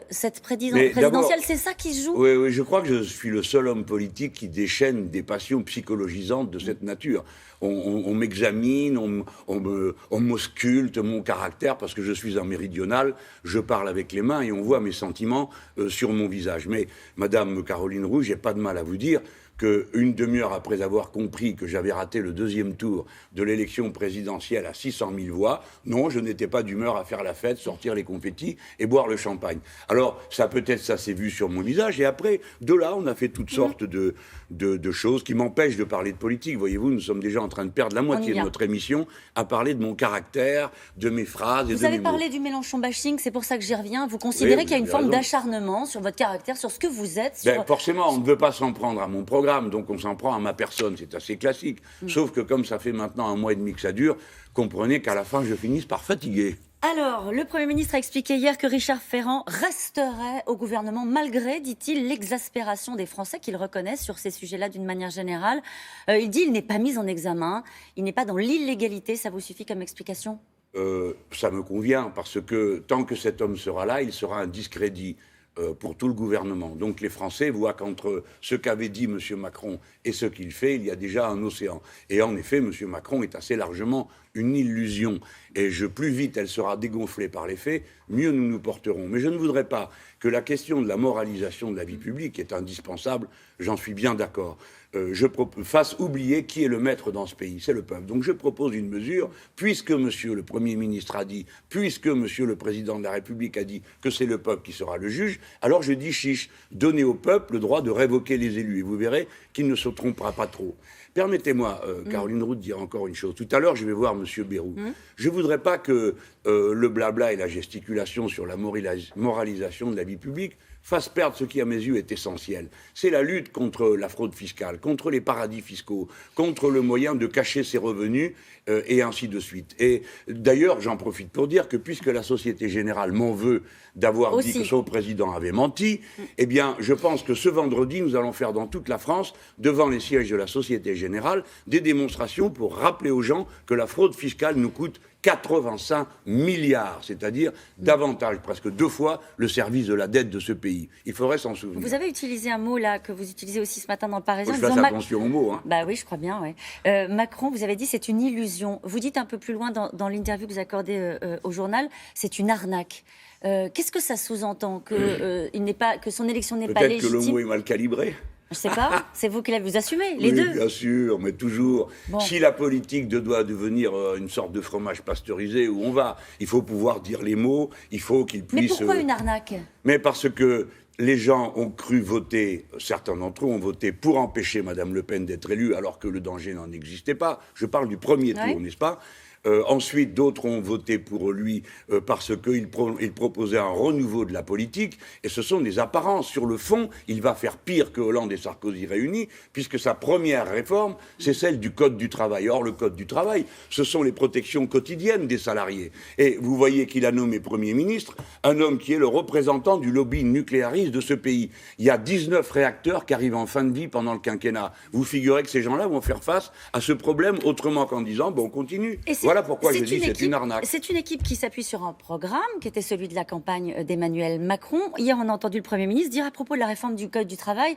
cette présidentielle, c'est ça qui se joue ? Oui, je crois que je suis le seul homme politique qui déchaîne des passions psychologisantes de cette nature. On m'examine, on m'ausculte mon caractère parce que je suis un méridional, je parle avec les mains et on voit mes sentiments sur mon visage. Mais Madame Caroline Roux, j'ai pas de mal à vous dire qu'une demi-heure après avoir compris que j'avais raté le deuxième tour de l'élection présidentielle à 600 000 voix, non, je n'étais pas d'humeur à faire la fête, sortir les confettis et boire le champagne. Alors, ça s'est vu sur mon visage, et après, de là, on a fait toutes sortes de choses qui m'empêchent de parler de politique. Voyez-vous, nous sommes déjà en train de perdre la moitié de notre émission à parler de mon caractère, de mes phrases et de mes mots. Vous avez parlé du Mélenchon bashing, c'est pour ça que j'y reviens. Vous considérez qu'il y a une forme d'acharnement sur votre caractère, sur ce que vous êtes Forcément, on ne veut pas s'en prendre à mon programme, donc on s'en prend à ma personne. C'est assez classique. Sauf que comme ça fait maintenant 1 mois et demi que ça dure, comprenez qu'à la fin, je finisse par fatiguer. Alors, le Premier ministre a expliqué hier que Richard Ferrand resterait au gouvernement malgré, dit-il, l'exaspération des Français qu'ils reconnaissent sur ces sujets-là d'une manière générale. Il dit qu'il n'est pas mis en examen, il n'est pas dans l'illégalité. Ça vous suffit comme explication ? Ça me convient, parce que tant que cet homme sera là, il sera un discrédit pour tout le gouvernement. Donc les Français voient qu'entre ce qu'avait dit M. Macron et ce qu'il fait, il y a déjà un océan. Et en effet, M. Macron est assez largement une illusion. Et plus vite elle sera dégonflée par les faits, mieux nous nous porterons. Mais je ne voudrais pas que la question de la moralisation de la vie publique est indispensable, j'en suis bien d'accord. Fasse oublier qui est le maître dans ce pays, c'est le peuple. Donc je propose une mesure, puisque Monsieur le Premier ministre a dit, puisque Monsieur le Président de la République a dit que c'est le peuple qui sera le juge, alors je dis chiche, donnez au peuple le droit de révoquer les élus, et vous verrez qu'il ne se trompera pas trop. Permettez-moi, Caroline Roux, de dire encore une chose. Tout à l'heure, je vais voir M. Bayrou. Je ne voudrais pas que le blabla et la gesticulation sur la moralisation de la vie publique fassent perdre ce qui, à mes yeux, est essentiel. C'est la lutte contre la fraude fiscale, contre les paradis fiscaux, contre le moyen de cacher ses revenus, et ainsi de suite. Et d'ailleurs, j'en profite pour dire que puisque la Société Générale m'en veut d'avoir dit que son président avait menti, eh bien, je pense que ce vendredi, nous allons faire dans toute la France, devant les sièges de la Société Générale, des démonstrations pour rappeler aux gens que la fraude fiscale nous coûte 85 milliards, c'est-à-dire davantage, presque 2 fois, le service de la dette de ce pays. Il faudrait s'en souvenir. Vous avez utilisé un mot là que vous utilisez aussi ce matin dans le Parisien. Je fasse attention aux mots. Hein. Bah oui, je crois bien. Ouais. Macron, vous avez dit c'est une illusion. Vous dites un peu plus loin dans l'interview que vous accordez au journal, c'est une arnaque. Qu'est-ce que ça sous-entend que son élection n'est pas légitime? Peut-être que le mot est mal calibré. Je sais pas, c'est vous qui vous assumez, les deux. Bien sûr, mais toujours. Bon. Si la politique doit devenir une sorte de fromage pasteurisé où on va, il faut pouvoir dire les mots, il faut qu'ils puissent... Mais pourquoi une arnaque? Mais parce que les gens ont cru voter, certains d'entre eux ont voté pour empêcher Mme Le Pen d'être élue alors que le danger n'en existait pas. Je parle du premier tour, n'est-ce pas? Ensuite, d'autres ont voté pour lui parce qu'il proposait un renouveau de la politique. Et ce sont des apparences. Sur le fond, il va faire pire que Hollande et Sarkozy réunis, puisque sa première réforme, c'est celle du Code du travail. Or, le Code du travail, ce sont les protections quotidiennes des salariés. Et vous voyez qu'il a nommé Premier ministre un homme qui est le représentant du lobby nucléariste de ce pays. Il y a 19 réacteurs qui arrivent en fin de vie pendant le quinquennat. Vous figurez que ces gens-là vont faire face à ce problème autrement qu'en disant, bon, on continue. Voilà pourquoi je dis c'est une arnaque. C'est une équipe qui s'appuie sur un programme qui était celui de la campagne d'Emmanuel Macron. Hier, on a entendu le Premier ministre dire à propos de la réforme du Code du travail,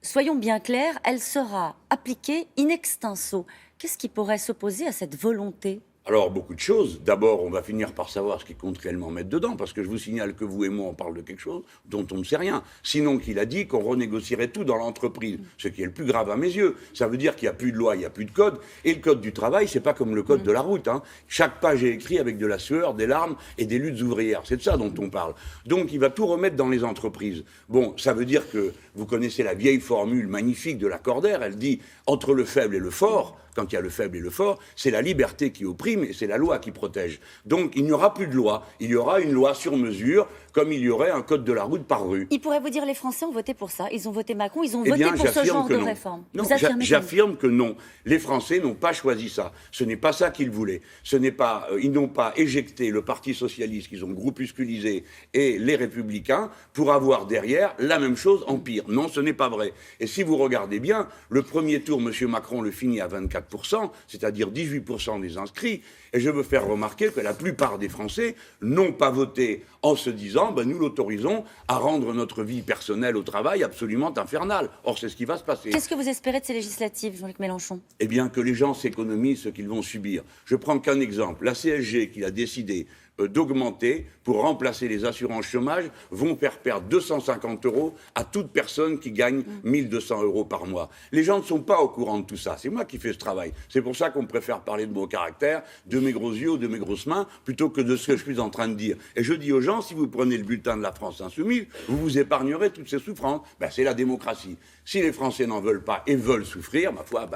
soyons bien clairs, elle sera appliquée in extenso. Qu'est-ce qui pourrait s'opposer à cette volonté ? Alors, beaucoup de choses. D'abord, on va finir par savoir ce qu'il compte réellement mettre dedans, parce que je vous signale que vous et moi, on parle de quelque chose dont on ne sait rien. Sinon qu'il a dit qu'on renégocierait tout dans l'entreprise, ce qui est le plus grave à mes yeux. Ça veut dire qu'il n'y a plus de loi, il n'y a plus de code. Et le code du travail, c'est pas comme le code de la route. Hein. Chaque page est écrite avec de la sueur, des larmes et des luttes ouvrières. C'est de ça dont on parle. Donc, il va tout remettre dans les entreprises. Bon, ça veut dire que vous connaissez la vieille formule magnifique de Lacordaire. Elle dit, entre le faible et le fort, quand il y a le faible et le fort, c'est la liberté qui opprime et c'est la loi qui protège. Donc il n'y aura plus de loi, il y aura une loi sur mesure, comme il y aurait un code de la route par rue. Il pourrait vous dire les Français ont voté pour ça, ils ont voté Macron, ils ont voté pour ce genre de réforme. Non, j'affirme que non. Les Français n'ont pas choisi ça. Ce n'est pas ça qu'ils voulaient. Ils n'ont pas éjecté le Parti socialiste qu'ils ont groupusculisé et les Républicains pour avoir derrière la même chose en pire. Non, ce n'est pas vrai. Et si vous regardez bien, le premier tour, M. Macron le finit à 24%, c'est-à-dire 18% des inscrits. Et je veux faire remarquer que la plupart des Français n'ont pas voté en se disant nous l'autorisons à rendre notre vie personnelle au travail absolument infernale. Or, c'est ce qui va se passer. Qu'est-ce que vous espérez de ces législatives, Jean-Luc Mélenchon ? Eh bien, que les gens s'économisent ce qu'ils vont subir. Je prends qu'un exemple. La CSG qui a décidé d'augmenter pour remplacer les assurances chômage, vont faire perdre 250 € à toute personne qui gagne 1200 € par mois. Les gens ne sont pas au courant de tout ça. C'est moi qui fais ce travail. C'est pour ça qu'on préfère parler de mon caractère, de mes gros yeux ou de mes grosses mains, plutôt que de ce que je suis en train de dire. Et je dis aux gens, si vous prenez le bulletin de la France Insoumise, vous vous épargnerez toutes ces souffrances. C'est la démocratie. Si les Français n'en veulent pas et veulent souffrir, ma foi,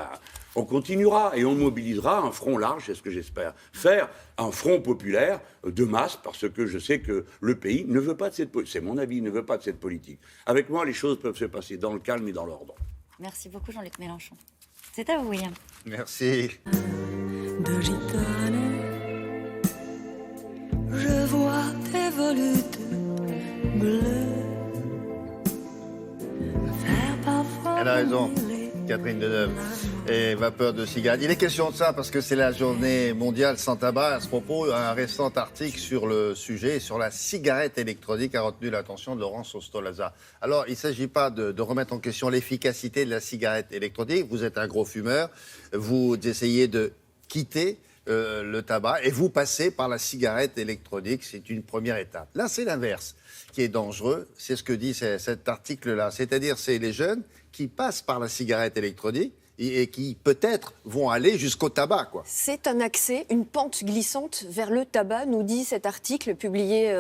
on continuera et on mobilisera un front large, c'est ce que j'espère faire, un front populaire de masse, parce que je sais que le pays ne veut pas de cette politique. C'est mon avis, il ne veut pas de cette politique. Avec moi, les choses peuvent se passer dans le calme et dans l'ordre. Merci beaucoup, Jean-Luc Mélenchon. C'est à vous, William. Merci. De gitane, je vois tes volutes bleues. Elle a raison, Catherine Deneuve. Et vapeur de cigarette. Il est question de ça parce que c'est la journée mondiale sans tabac. À ce propos, un récent article sur le sujet, sur la cigarette électronique, a retenu l'attention de Laurence Ostolaza. Alors, il ne s'agit pas de remettre en question l'efficacité de la cigarette électronique. Vous êtes un gros fumeur. Vous essayez de quitter le tabac et vous passez par la cigarette électronique. C'est une première étape. Là, c'est l'inverse qui est dangereux. C'est ce que dit cet article-là. C'est-à-dire, c'est les jeunes qui passent par la cigarette électronique et qui, peut-être, vont aller jusqu'au tabac, quoi. C'est un accès, une pente glissante vers le tabac, nous dit cet article publié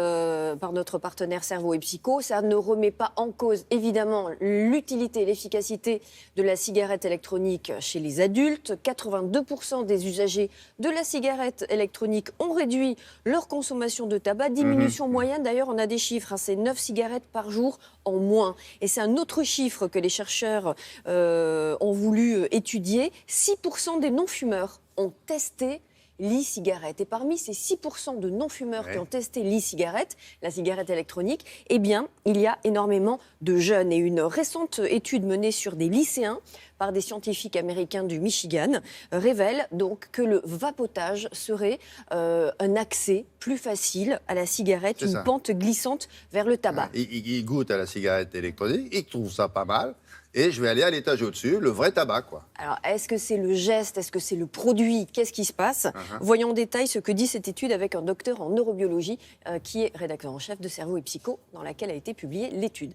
par notre partenaire Cerveau et Psycho. Ça ne remet pas en cause, évidemment, l'utilité et l'efficacité de la cigarette électronique chez les adultes. 82% des usagers de la cigarette électronique ont réduit leur consommation de tabac. Diminution moyenne, d'ailleurs, on a des chiffres, c'est 9 cigarettes par jour en moins. Et c'est un autre chiffre que les chercheurs ont voulu étudier. 6% des non-fumeurs ont testé l'e-cigarette. Et parmi ces 6% de non-fumeurs qui ont testé l'e-cigarette, la cigarette électronique, eh bien, il y a énormément de jeunes. Et une récente étude menée sur des lycéens par des scientifiques américains du Michigan révèle donc que le vapotage serait un accès plus facile à la cigarette, une pente glissante vers le tabac. Ils goûtent à la cigarette électronique, ils trouvent ça pas mal. Et je vais aller à l'étage au-dessus, le vrai tabac, quoi. Alors, est-ce que c'est le geste? Est-ce que c'est le produit? Qu'est-ce qui se passe? Voyons en détail ce que dit cette étude avec un docteur en neurobiologie qui est rédacteur en chef de Cerveau et Psycho, dans laquelle a été publiée l'étude.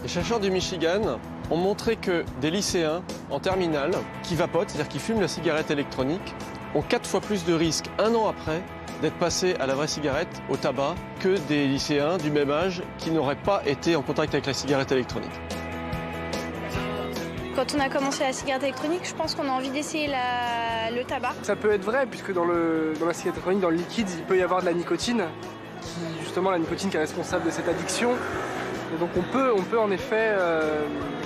Les chercheurs du Michigan ont montré que des lycéens en terminale qui vapotent, c'est-à-dire qui fument la cigarette électronique, ont 4 fois plus de risques un an après d'être passés à la vraie cigarette, au tabac, que des lycéens du même âge qui n'auraient pas été en contact avec la cigarette électronique. Quand on a commencé la cigarette électronique, je pense qu'on a envie d'essayer le tabac. Ça peut être vrai, puisque dans la cigarette électronique, dans le liquide, il peut y avoir de la nicotine, qui justement la nicotine qui est responsable de cette addiction. Et donc on peut en effet,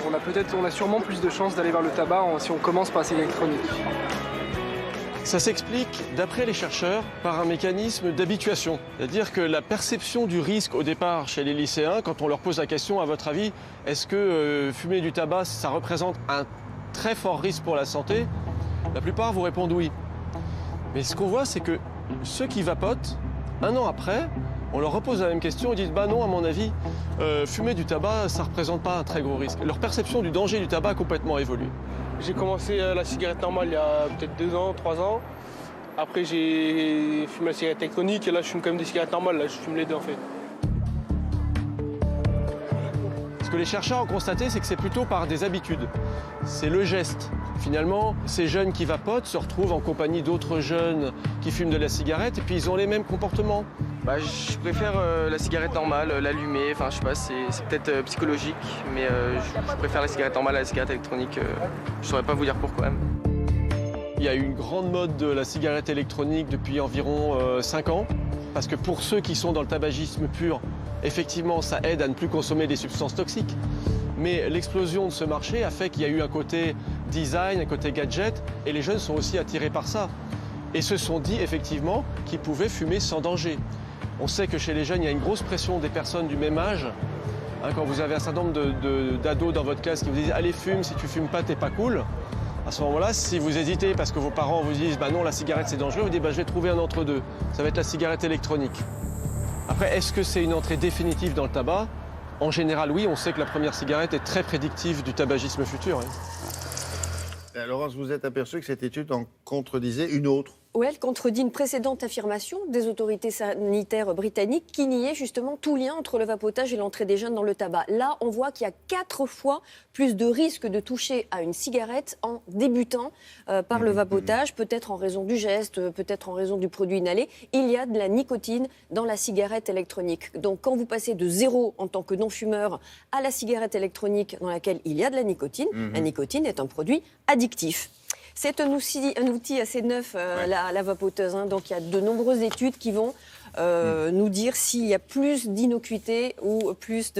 on a sûrement plus de chances d'aller vers le tabac si on commence par la cigarette électronique. Ça s'explique, d'après les chercheurs, par un mécanisme d'habituation. C'est-à-dire que la perception du risque au départ chez les lycéens, quand on leur pose la question, à votre avis, est-ce que fumer du tabac, ça représente un très fort risque pour la santé? La plupart vous répondent oui. Mais ce qu'on voit, c'est que ceux qui vapotent, un an après, on leur repose la même question, ils disent « bah non, à mon avis, fumer du tabac, ça ne représente pas un très gros risque ». Leur perception du danger du tabac a complètement évolué. J'ai commencé la cigarette normale il y a peut-être 2 ans, 3 ans. Après, j'ai fumé la cigarette électronique et là, je fume quand même des cigarettes normales. Là, je fume les deux en fait. Ce que les chercheurs ont constaté, c'est que c'est plutôt par des habitudes. C'est le geste. Finalement, ces jeunes qui vapotent se retrouvent en compagnie d'autres jeunes qui fument de la cigarette et puis ils ont les mêmes comportements. Je préfère la cigarette normale, l'allumer, enfin je sais pas, c'est peut-être psychologique, mais je préfère la cigarette normale à la cigarette électronique. Je saurais pas vous dire pourquoi même. Il y a eu une grande mode de la cigarette électronique depuis environ 5 ans, parce que pour ceux qui sont dans le tabagisme pur, effectivement ça aide à ne plus consommer des substances toxiques. Mais l'explosion de ce marché a fait qu'il y a eu un côté design, un côté gadget, et les jeunes sont aussi attirés par ça. Et se sont dit effectivement qu'ils pouvaient fumer sans danger. On sait que chez les jeunes, il y a une grosse pression des personnes du même âge. Quand vous avez un certain nombre d'ados dans votre classe qui vous disent « Allez, fume, si tu fumes pas, t'es pas cool », à ce moment-là, si vous hésitez parce que vos parents vous disent « Bah non, la cigarette c'est dangereux », vous dites bah, « Je vais trouver un entre-deux ». Ça va être la cigarette électronique. Après, est-ce que c'est une entrée définitive dans le tabac? En général, oui. On sait que la première cigarette est très prédictive du tabagisme futur. Hein. Laurence, vous êtes aperçu que cette étude en contredisait une autre. Oui, elle contredit une précédente affirmation des autorités sanitaires britanniques qui niait justement tout lien entre le vapotage et l'entrée des jeunes dans le tabac. Là, on voit qu'il y a 4 fois plus de risques de toucher à une cigarette en débutant par le vapotage, peut-être en raison du geste, peut-être en raison du produit inhalé. Il y a de la nicotine dans la cigarette électronique. Donc quand vous passez de 0 en tant que non-fumeur à la cigarette électronique dans laquelle il y a de la nicotine est un produit addictif. C'est un outil assez neuf, la vapoteuse. Donc il y a de nombreuses études qui vont nous dire s'il y a plus d'innocuité ou plus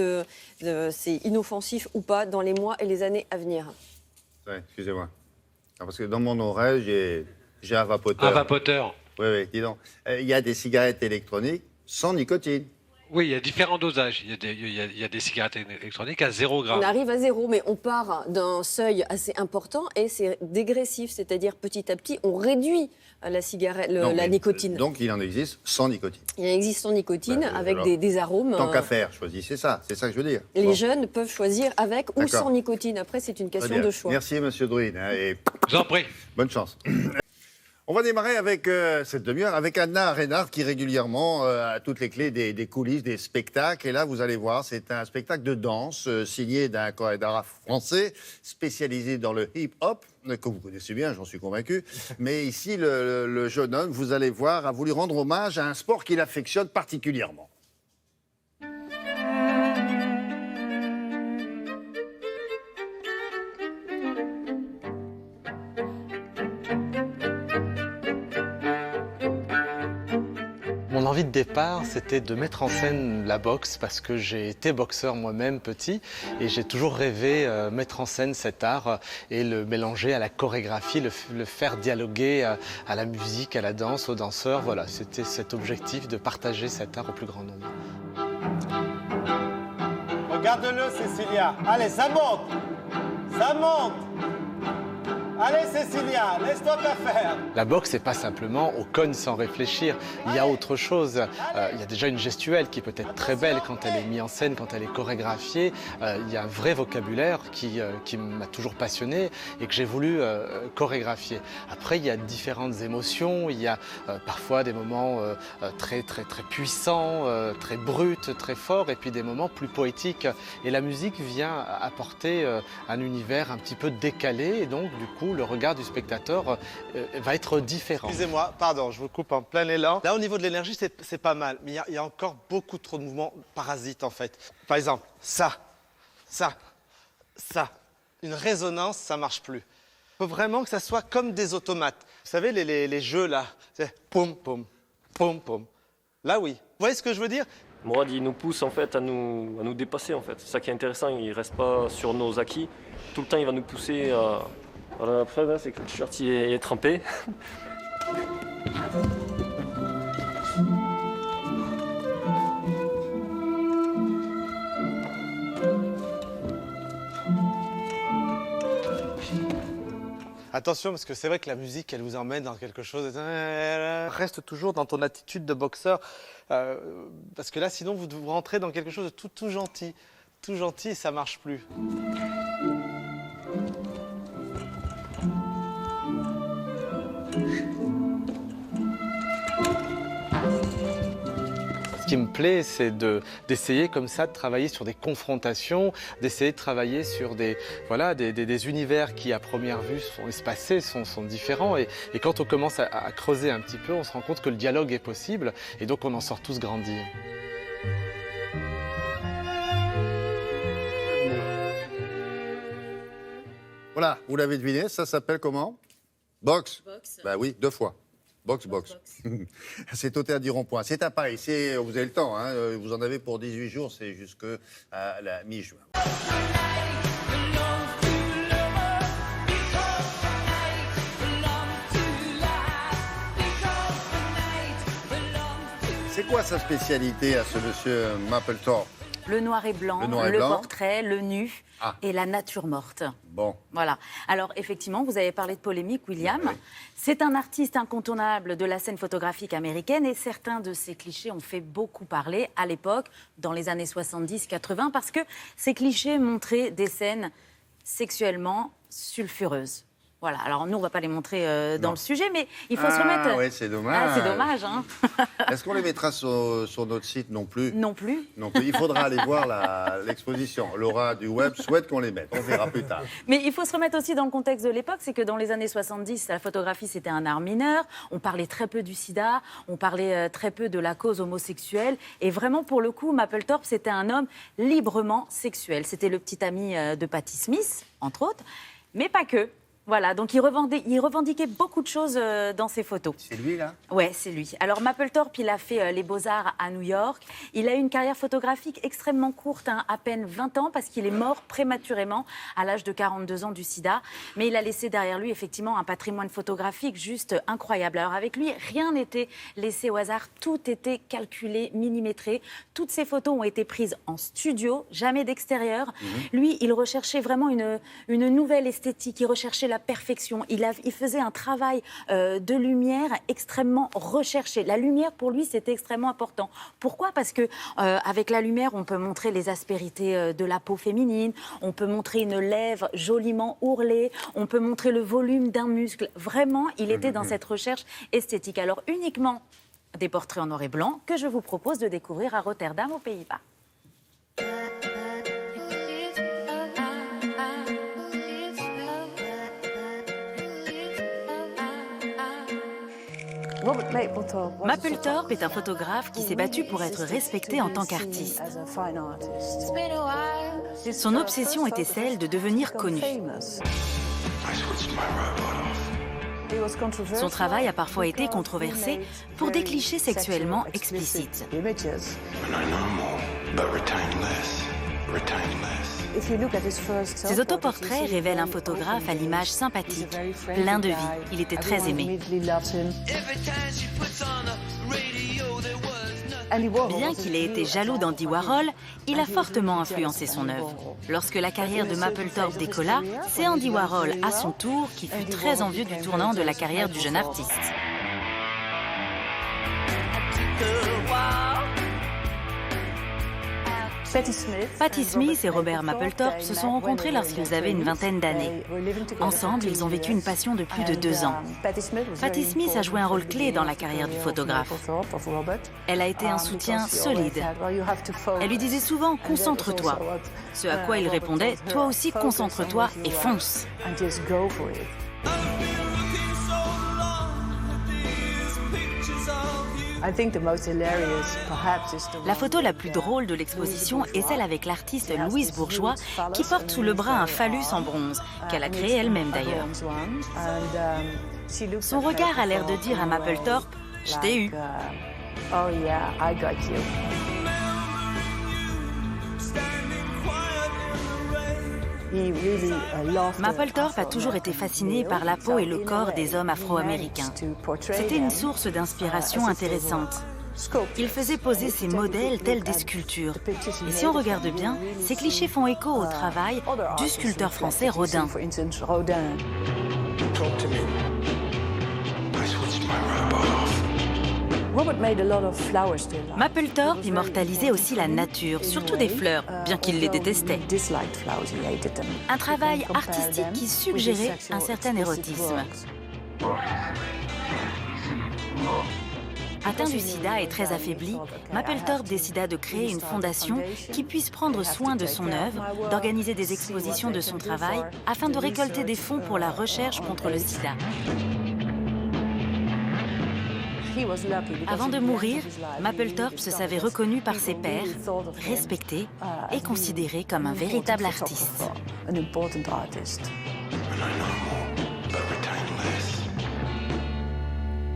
c'est inoffensif ou pas dans les mois et les années à venir. Ouais, excusez-moi. Parce que dans mon oreille, j'ai un vapoteur. Un vapoteur. Oui, dis donc. Il y a des cigarettes électroniques sans nicotine. Oui, il y a différents dosages. Il y a des cigarettes électroniques à 0 gramme. On arrive à 0, mais on part d'un seuil assez important et c'est dégressif, c'est-à-dire petit à petit, on réduit la cigarette, la nicotine. Donc il en existe sans nicotine. Il en existe sans nicotine, avec alors, des arômes. Tant qu'à faire, choisissez ça, c'est ça que je veux dire. Les jeunes peuvent choisir avec ou sans nicotine. Après, c'est une question de choix. Merci, monsieur Druin. Et je vous en prie. Bonne chance. On va démarrer avec cette demi-heure avec Anna Reinhardt qui régulièrement a toutes les clés des coulisses, des spectacles. Et là, vous allez voir, c'est un spectacle de danse signé d'un chorégraphe français spécialisé dans le hip-hop, que vous connaissez bien, j'en suis convaincu. Mais ici, le jeune homme, vous allez voir, a voulu rendre hommage à un sport qu'il affectionne particulièrement. Mon envie de départ, c'était de mettre en scène la boxe parce que j'ai été boxeur moi-même petit et j'ai toujours rêvé mettre en scène cet art et le mélanger à la chorégraphie, le faire dialoguer à la musique, à la danse, aux danseurs. Voilà, c'était cet objectif de partager cet art au plus grand nombre. Regarde-le, Cécilia. Allez, ça monte. Ça monte. Allez, Cécilia, laisse-toi pas faire. La boxe, c'est pas simplement on cogne sans réfléchir. Il y a autre chose. Il y a déjà une gestuelle qui peut être très belle quand elle est mise en scène, quand elle est chorégraphiée. Il y a un vrai vocabulaire qui m'a toujours passionné et que j'ai voulu chorégraphier. Après, il y a différentes émotions. Il y a parfois des moments très puissants, très bruts, très forts, et puis des moments plus poétiques. Et la musique vient apporter un univers un petit peu décalé, et donc du coup, le regard du spectateur va être différent. Excusez-moi, pardon, je vous coupe en plein élan. Là, au niveau de l'énergie, c'est pas mal, mais il y a encore beaucoup trop de mouvements parasites, en fait. Par exemple, ça. Une résonance, ça marche plus. Il faut vraiment que ça soit comme des automates. Vous savez, les jeux, là, c'est poum, poum, poum, poum. Là, oui. Vous voyez ce que je veux dire? Mourad, il nous pousse en fait à nous dépasser en fait. C'est ça qui est intéressant, il reste pas sur nos acquis. Tout le temps, il va nous pousser à... Voilà, la preuve, c'est que le t-shirt il est trempé. Attention, parce que c'est vrai que la musique, elle vous emmène dans quelque chose. Reste toujours dans ton attitude de boxeur. Parce que là, sinon, vous rentrez dans quelque chose de tout gentil. Tout gentil et ça marche plus. Ce qui me plaît, c'est d'essayer comme ça de travailler sur des confrontations, d'essayer de travailler sur des univers qui, à première vue, sont espacés, sont différents. Et quand on commence à creuser un petit peu, on se rend compte que le dialogue est possible et donc on en sort tous grandis. Voilà, vous l'avez deviné, ça s'appelle comment? Boxe. Bah oui, 2 fois. Boxe. C'est au Théâtre du Rond-Point. C'est à Paris. Vous avez le temps, hein, vous en avez pour 18 jours, c'est jusqu'à la mi-juin. C'est quoi sa spécialité à ce monsieur Mapplethorpe? Le noir et blanc, le portrait, le nu et la nature morte. Bon. Voilà. Alors, effectivement, vous avez parlé de polémique, William. Oui. C'est un artiste incontournable de la scène photographique américaine et certains de ses clichés ont fait beaucoup parler à l'époque, dans les années 70-80, parce que ces clichés montraient des scènes sexuellement sulfureuses. Voilà, alors nous, on ne va pas les montrer dans le sujet, mais il faut se remettre... Oui, c'est dommage. C'est dommage, hein. Est-ce qu'on les mettra sur notre site? Non plus. Non plus. Non plus. Il faudra aller voir l'exposition. Laura du web souhaite qu'on les mette. On verra plus tard. Mais il faut se remettre aussi dans le contexte de l'époque, c'est que dans les années 70, la photographie, c'était un art mineur. On parlait très peu du sida, on parlait très peu de la cause homosexuelle. Et vraiment, pour le coup, Mapplethorpe, c'était un homme librement sexuel. C'était le petit ami de Patti Smith, entre autres, mais pas que. Voilà, donc il revendiquait beaucoup de choses dans ses photos. C'est lui, là? Ouais, c'est lui. Alors, Mapplethorpe, il a fait les Beaux-Arts à New York. Il a eu une carrière photographique extrêmement courte, hein, à peine 20 ans, parce qu'il est mort prématurément à l'âge de 42 ans du sida. Mais il a laissé derrière lui, effectivement, un patrimoine photographique juste incroyable. Alors, avec lui, rien n'était laissé au hasard. Tout était calculé, millimétré. Toutes ces photos ont été prises en studio, jamais d'extérieur. Lui, il recherchait vraiment une nouvelle esthétique. Il recherchait la perfection. Il faisait un travail de lumière extrêmement recherché. La lumière, pour lui, c'était extrêmement important. Pourquoi? Parce que avec la lumière, on peut montrer les aspérités de la peau féminine, on peut montrer une lèvre joliment ourlée, on peut montrer le volume d'un muscle. Vraiment, il était dans cette recherche esthétique. Alors, uniquement des portraits en noir et blanc que je vous propose de découvrir à Rotterdam, aux Pays-Bas. Mapplethorpe est un photographe qui s'est battu pour être respecté en tant qu'artiste. Son obsession était celle de devenir connu. Son travail a parfois été controversé pour des clichés sexuellement explicites. Ses autoportraits révèlent un photographe à l'image sympathique, plein de vie. Il était très aimé. Bien qu'il ait été jaloux d'Andy Warhol, il a fortement influencé son œuvre. Lorsque la carrière de Mapplethorpe décolla, c'est Andy Warhol, à son tour, qui fut très envieux du tournant de la carrière du jeune artiste. Patti Smith et Robert Mapplethorpe se sont rencontrés lorsqu'ils avaient une vingtaine d'années. Ensemble, ils ont vécu une passion de plus de 2 ans. Patti Smith a joué un rôle clé dans la carrière du photographe. Elle a été un soutien solide. Elle lui disait souvent « concentre-toi ». Ce à quoi il répondait « toi aussi concentre-toi et fonce ». La photo la plus drôle de l'exposition est celle avec l'artiste Louise Bourgeois qui porte sous le bras un phallus en bronze, qu'elle a créé elle-même d'ailleurs. Son regard a l'air de dire à Mapplethorpe « Je t'ai eu ». Mapplethorpe a toujours été fasciné par la peau et le corps des hommes afro-américains. C'était une source d'inspiration intéressante. Il faisait poser ses modèles tels des sculptures. Et si on regarde bien, ces clichés font écho au travail du sculpteur français Rodin. Mapplethorpe immortalisait aussi la nature, surtout des fleurs, bien qu'il les détestait. Un travail artistique qui suggérait un certain érotisme. Atteint du sida et très affaibli, Mapplethorpe décida de créer une fondation qui puisse prendre soin de son œuvre, d'organiser des expositions de son travail, afin de récolter des fonds pour la recherche contre le sida. Avant de mourir, Mapplethorpe se savait reconnu par ses pairs, respecté et considéré comme un véritable artiste.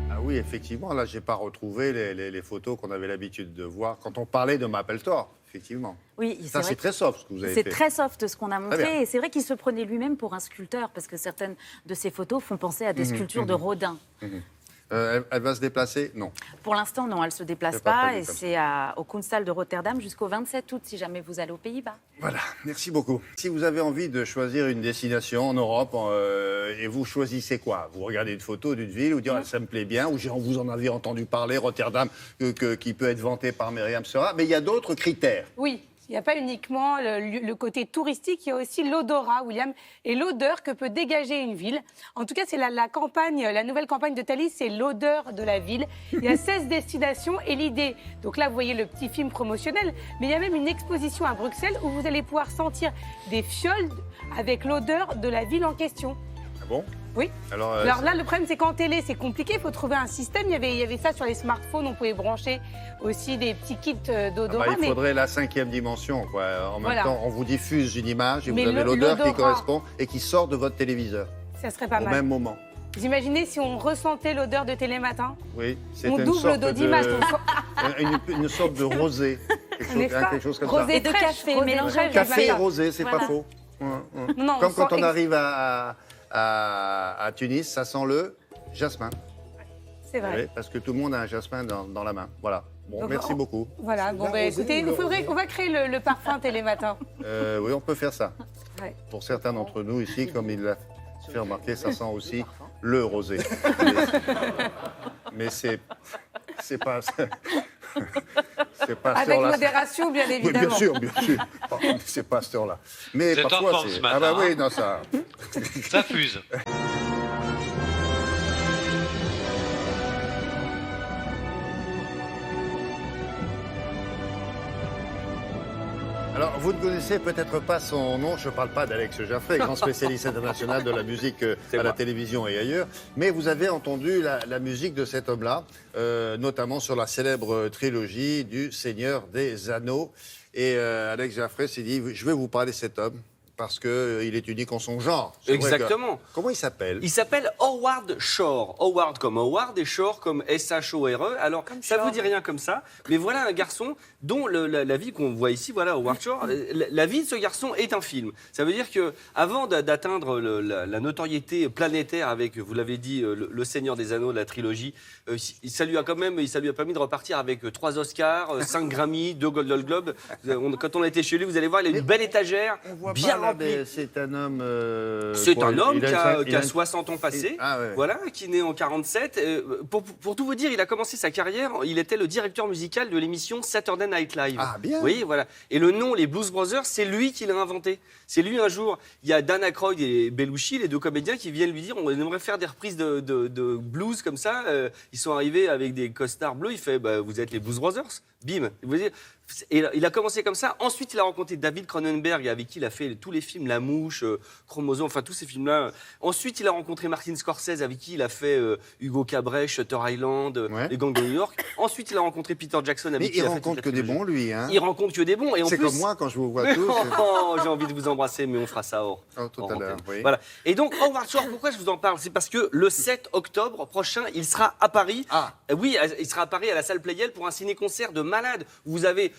Ah oui, effectivement, là, je n'ai pas retrouvé les photos qu'on avait l'habitude de voir quand on parlait de Mapplethorpe, effectivement. Oui, ça, c'est très soft ce que vous avez fait. C'est très soft ce qu'on a montré. Et c'est vrai qu'il se prenait lui-même pour un sculpteur, parce que certaines de ses photos font penser à des sculptures de Rodin. Elle va se déplacer? Non. Pour l'instant, non, elle ne se déplace pas. Et c'est au Kunsthal de Rotterdam jusqu'au 27 août, si jamais vous allez aux Pays-Bas. Voilà, merci beaucoup. Si vous avez envie de choisir une destination en Europe, et vous choisissez quoi? Vous regardez une photo d'une ville, vous dites oh, ça me plaît bien, ou vous en avez entendu parler, Rotterdam, qui peut être vanté par Myriam Serra, mais il y a d'autres critères. Oui. Il n'y a pas uniquement le côté touristique, il y a aussi l'odorat, William, et l'odeur que peut dégager une ville. En tout cas, c'est la nouvelle campagne de Thalys, c'est l'odeur de la ville. Il y a 16 destinations et l'idée, donc là, vous voyez le petit film promotionnel, mais il y a même une exposition à Bruxelles où vous allez pouvoir sentir des fioles avec l'odeur de la ville en question. Ah bon? Oui. Alors là, le problème, c'est qu'en télé, c'est compliqué. Il faut trouver un système. Il y avait ça sur les smartphones. On pouvait brancher aussi des petits kits d'odorat. Il faudrait la 5e dimension, quoi. En même temps, on vous diffuse une image et mais vous avez l'odeur qui correspond et qui sort de votre téléviseur. Ça serait pas mal. Au même moment. Vous imaginez si on ressentait l'odeur de Télématin? Oui, c'est on double d'image. Une sorte de rosé. Quelque chose comme ça. Rosé de café, mélangé. Café et rosé, c'est pas faux. Non, comme quand on arrive à Tunis, ça sent le jasmin. C'est vrai. Oui, parce que tout le monde a un jasmin dans la main. Voilà. Bon, donc, merci beaucoup. Voilà. Bon, écoutez, on va créer le parfum Télématin. Oui, on peut faire ça. Ouais. Pour certains d'entre nous ici, comme il l'a fait remarquer, ça sent aussi le rosé. Mais c'est pas. C'est pas avec modération, bien évidemment. Oui, bien sûr. C'est pas à cette heure-là. Mais c'est parfois, c'est. Ah bah oui, non, ça. Ça fuse. Alors, vous ne connaissez peut-être pas son nom, je ne parle pas d'Alex Jaffray, grand spécialiste international de la musique à la télévision et ailleurs, mais vous avez entendu la musique de cet homme-là, notamment sur la célèbre trilogie du Seigneur des Anneaux. Et Alex Jaffray s'est dit, je vais vous parler de cet homme, parce qu'il est unique en son genre. Exactement. Comment il s'appelle? Il s'appelle Howard Shore. Howard comme Howard et Shore comme S-H-O-R-E. Alors, comme ça ne vous dit rien comme ça, mais voilà un garçon dont la vie qu'on voit ici, voilà, Howard Shore, la vie de ce garçon est un film. Ça veut dire qu'avant d'atteindre la notoriété planétaire avec, vous l'avez dit, le Seigneur des Anneaux, la trilogie, ça lui a permis de repartir avec 3 Oscars, 5 Grammy, 2 Golden Globes. Quand on a été chez lui, vous allez voir, il a une belle étagère, bien remplie. C'est un homme... c'est un homme qui a 60 ans passés, ouais. Voilà, qui est né en 47. Pour tout vous dire, il a commencé sa carrière, il était le directeur musical de l'émission Saturday Night Live. Ah, bien. Oui, voilà. Et le nom, les Blues Brothers, c'est lui qui l'a inventé. C'est lui, un jour, il y a Dan Aykroyd et Belushi, les 2 comédiens, qui viennent lui dire, on aimerait faire des reprises de blues comme ça. Ils sont arrivés avec des costards bleus, il fait, vous êtes les Blues Brothers. Bim. Et il a commencé comme ça. Ensuite, il a rencontré David Cronenberg, avec qui il a fait tous les films La Mouche, Chromosome, enfin tous ces films-là. Ensuite, il a rencontré Martin Scorsese, avec qui il a fait Hugo Cabret, Shutter Island, Les Gangs de New York. Ensuite, il a rencontré Peter Jackson, avec qui il a fait... Mais il rencontre que des bons, lui. Hein. Il rencontre que des bons. C'est comme moi, quand je vous vois tous. J'ai envie de vous embrasser, mais on fera ça tout à l'heure. Oui. Voilà. Et donc, Howard Shore, pourquoi je vous en parle? C'est parce que le 7 octobre prochain, il sera à Paris. Oui, il sera à Paris, à la salle Playel, pour un ciné-concert de malade. Vous avez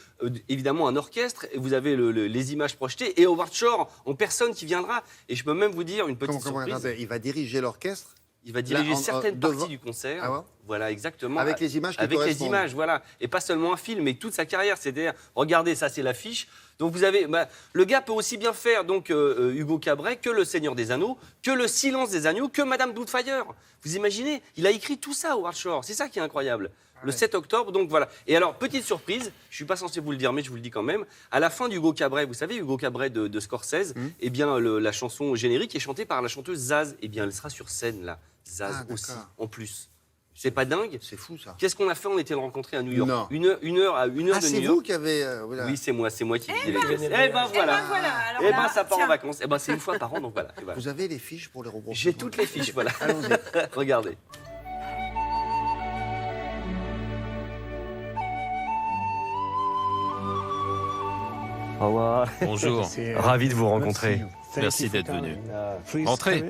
évidemment un orchestre, et vous avez les images projetées, et Howard Shore en personne qui viendra. Et je peux même vous dire une petite surprise. Il va diriger l'orchestre? Il va diriger certaines parties du concert. Ah ouais. Voilà, exactement. Avec les images qui correspondent. Avec les images, voilà. Et pas seulement un film, mais toute sa carrière. C'est-à-dire, regardez, ça c'est l'affiche. Donc vous avez, le gars peut aussi bien faire donc Hugo Cabret que Le Seigneur des Anneaux, que Le Silence des Agneaux, que Madame Doubtfire. Vous imaginez? Il a écrit tout ça, Howard Shore. C'est ça qui est incroyable. Le 7 octobre, donc voilà. Et alors, petite surprise, je ne suis pas censé vous le dire, mais je vous le dis quand même, à la fin d'Hugo Cabret, vous savez, Hugo Cabret de Scorsese, eh bien, la chanson générique est chantée par la chanteuse Zaz. Eh bien, elle sera sur scène, là. Zaz aussi, en plus. C'est pas dingue? C'est fou, ça. Qu'est-ce qu'on a fait? On était le rencontrer à New York. Non. Une heure de New York. C'est vous qui avez... Oui, c'est moi qui dis les gestes. Eh ben voilà. Eh ben ça part en vacances. Eh ben c'est une fois par an, donc voilà. Vous avez les fiches pour les robots? J'ai toutes les fiches, voilà. Allons-y. Regardez. Bonjour, ravi de vous rencontrer. Merci d'être venu. Entrez.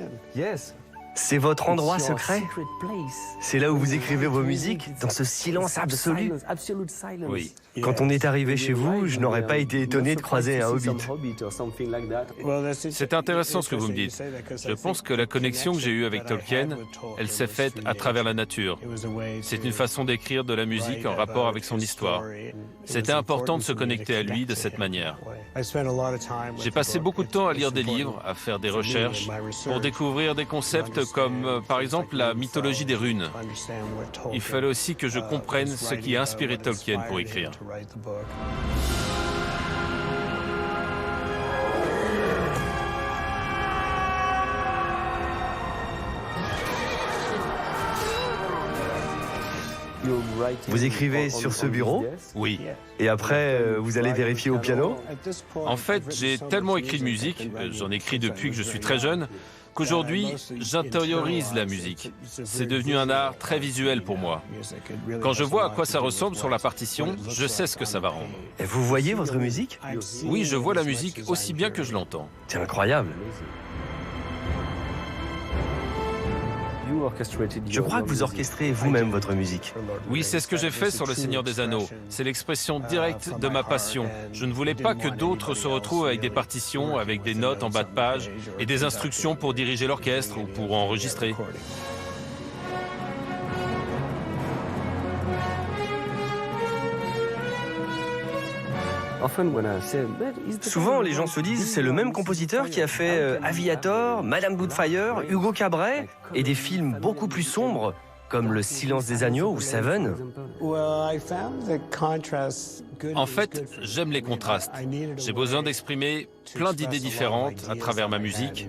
C'est votre endroit secret? C'est là où vous écrivez vos musiques, dans ce silence absolu? Oui. Quand on est arrivé chez vous, je n'aurais pas été étonné de croiser un hobbit. C'est intéressant ce que vous me dites. Je pense que la connexion que j'ai eue avec Tolkien, elle s'est faite à travers la nature. C'est une façon d'écrire de la musique en rapport avec son histoire. C'était important de se connecter à lui de cette manière. J'ai passé beaucoup de temps à lire des livres, à faire des recherches, pour découvrir des concepts comme, par exemple, la mythologie des runes. Il fallait aussi que je comprenne ce qui a inspiré Tolkien pour écrire. Vous écrivez sur ce bureau? Oui. Et après, vous allez vérifier au piano? En fait, j'ai tellement écrit de musique, j'en écris depuis que je suis très jeune, qu'aujourd'hui, j'intériorise la musique. C'est devenu un art très visuel pour moi. Quand je vois à quoi ça ressemble sur la partition, je sais ce que ça va rendre. Et vous voyez votre musique? Oui, je vois la musique aussi bien que je l'entends. C'est incroyable. Je crois que vous orchestrez vous-même votre musique. Oui, c'est ce que j'ai fait sur Le Seigneur des Anneaux. C'est l'expression directe de ma passion. Je ne voulais pas que d'autres se retrouvent avec des partitions, avec des notes en bas de page et des instructions pour diriger l'orchestre ou pour enregistrer. Souvent, les gens se disent c'est le même compositeur qui a fait Aviator, Madame Doubtfire, Hugo Cabret et des films beaucoup plus sombres comme Le Silence des agneaux ou Seven. En fait, j'aime les contrastes. J'ai besoin d'exprimer plein d'idées différentes à travers ma musique.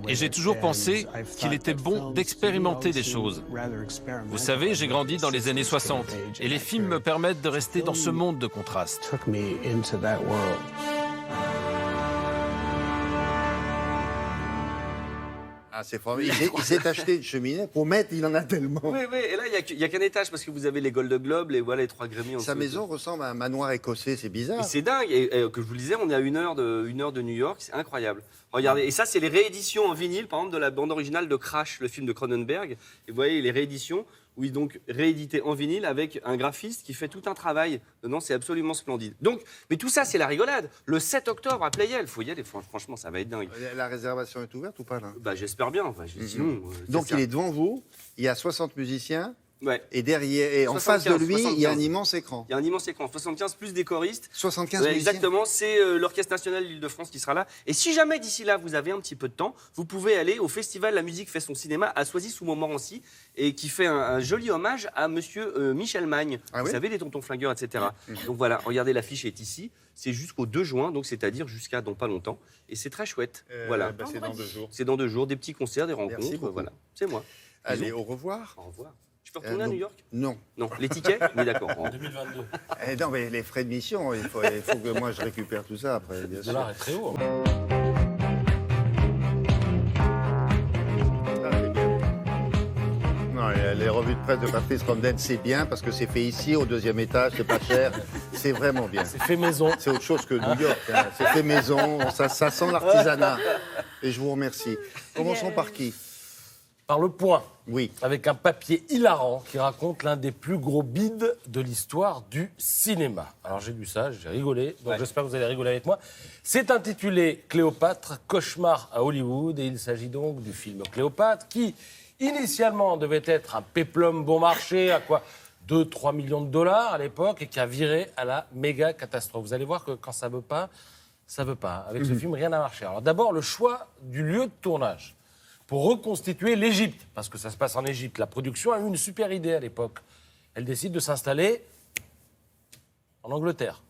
Et j'ai toujours pensé qu'il était bon d'expérimenter des choses. Vous savez, j'ai grandi dans les années 60 et les films me permettent de rester dans ce monde de contrastes. Ah, c'est formidable. Il s'est acheté une cheminée pour mettre, il en a tellement. Oui, et là, il n'y a qu'un étage parce que vous avez les Golden Globes, les 3 Grammy. Sa maison ressemble à un manoir écossais, c'est bizarre. Et c'est dingue. Et que je vous le disais, on est à 1 heure de New York, c'est incroyable. Regardez, et ça, c'est les rééditions en vinyle, par exemple, de la bande originale de Crash, le film de Cronenberg. Et vous voyez les rééditions, où il donc réédité en vinyle avec un graphiste qui fait tout un travail dedans, c'est absolument splendide. Donc, mais tout ça, c'est la rigolade. Le 7 octobre à Playel, il faut y aller, franchement, ça va être dingue. La réservation est ouverte ou pas là? Bah, j'espère bien. Enfin, sinon, donc il est devant vous, il y a 60 musiciens. Ouais. Et derrière, et en face de lui, 75. il y a un immense écran. Il y a un immense écran, 75 plus des choristes. 75 musiciens. musiciens. Exactement, c'est l'Orchestre National d'Île-de-France qui sera là. Et si jamais d'ici là, vous avez un petit peu de temps, vous pouvez aller au festival La Musique fait son cinéma à Soisy-sous-Montmorency et qui fait un joli hommage à monsieur Michel Magne. Ah vous oui savez, les tontons flingueurs, etc. Donc voilà, regardez, l'affiche est ici. C'est jusqu'au 2 juin, donc c'est-à-dire jusqu'à dans pas longtemps. Et c'est très chouette. Voilà. C'est dans 2 jours. C'est dans 2 jours, des petits concerts, des Merci rencontres. beaucoup. Voilà, c'est moi. Allez, au revoir. Au revoir. Tu peux retourner à New York? Non. Non. Les tickets? Oui, d'accord. En 2022. Non, mais les frais de mission, il faut que moi je récupère tout ça après, bien Le sûr. dollar est très haut. Non, les revues de presse de Patrice Romden, c'est bien parce que c'est fait ici, au 2e étage, c'est pas cher. C'est vraiment bien. C'est fait maison. C'est autre chose que New York. Hein. C'est fait maison, ça sent l'artisanat. Et je vous remercie. Commençons par qui? Par Le Point. Oui. Avec un papier hilarant qui raconte l'un des plus gros bides de l'histoire du cinéma. Alors j'ai lu ça, j'ai rigolé, donc j'espère que vous allez rigoler avec moi. C'est intitulé Cléopâtre, cauchemar à Hollywood, et il s'agit donc du film Cléopâtre qui, initialement, devait être un péplum bon marché à quoi 2-3 millions de dollars à l'époque et qui a viré à la méga catastrophe. Vous allez voir que quand ça veut pas, ça veut pas. Avec ce film, rien n'a marché. Alors d'abord, le choix du lieu de tournage pour reconstituer l'Égypte, parce que ça se passe en Égypte. La production a eu une super idée à l'époque. Elle décide de s'installer en Angleterre.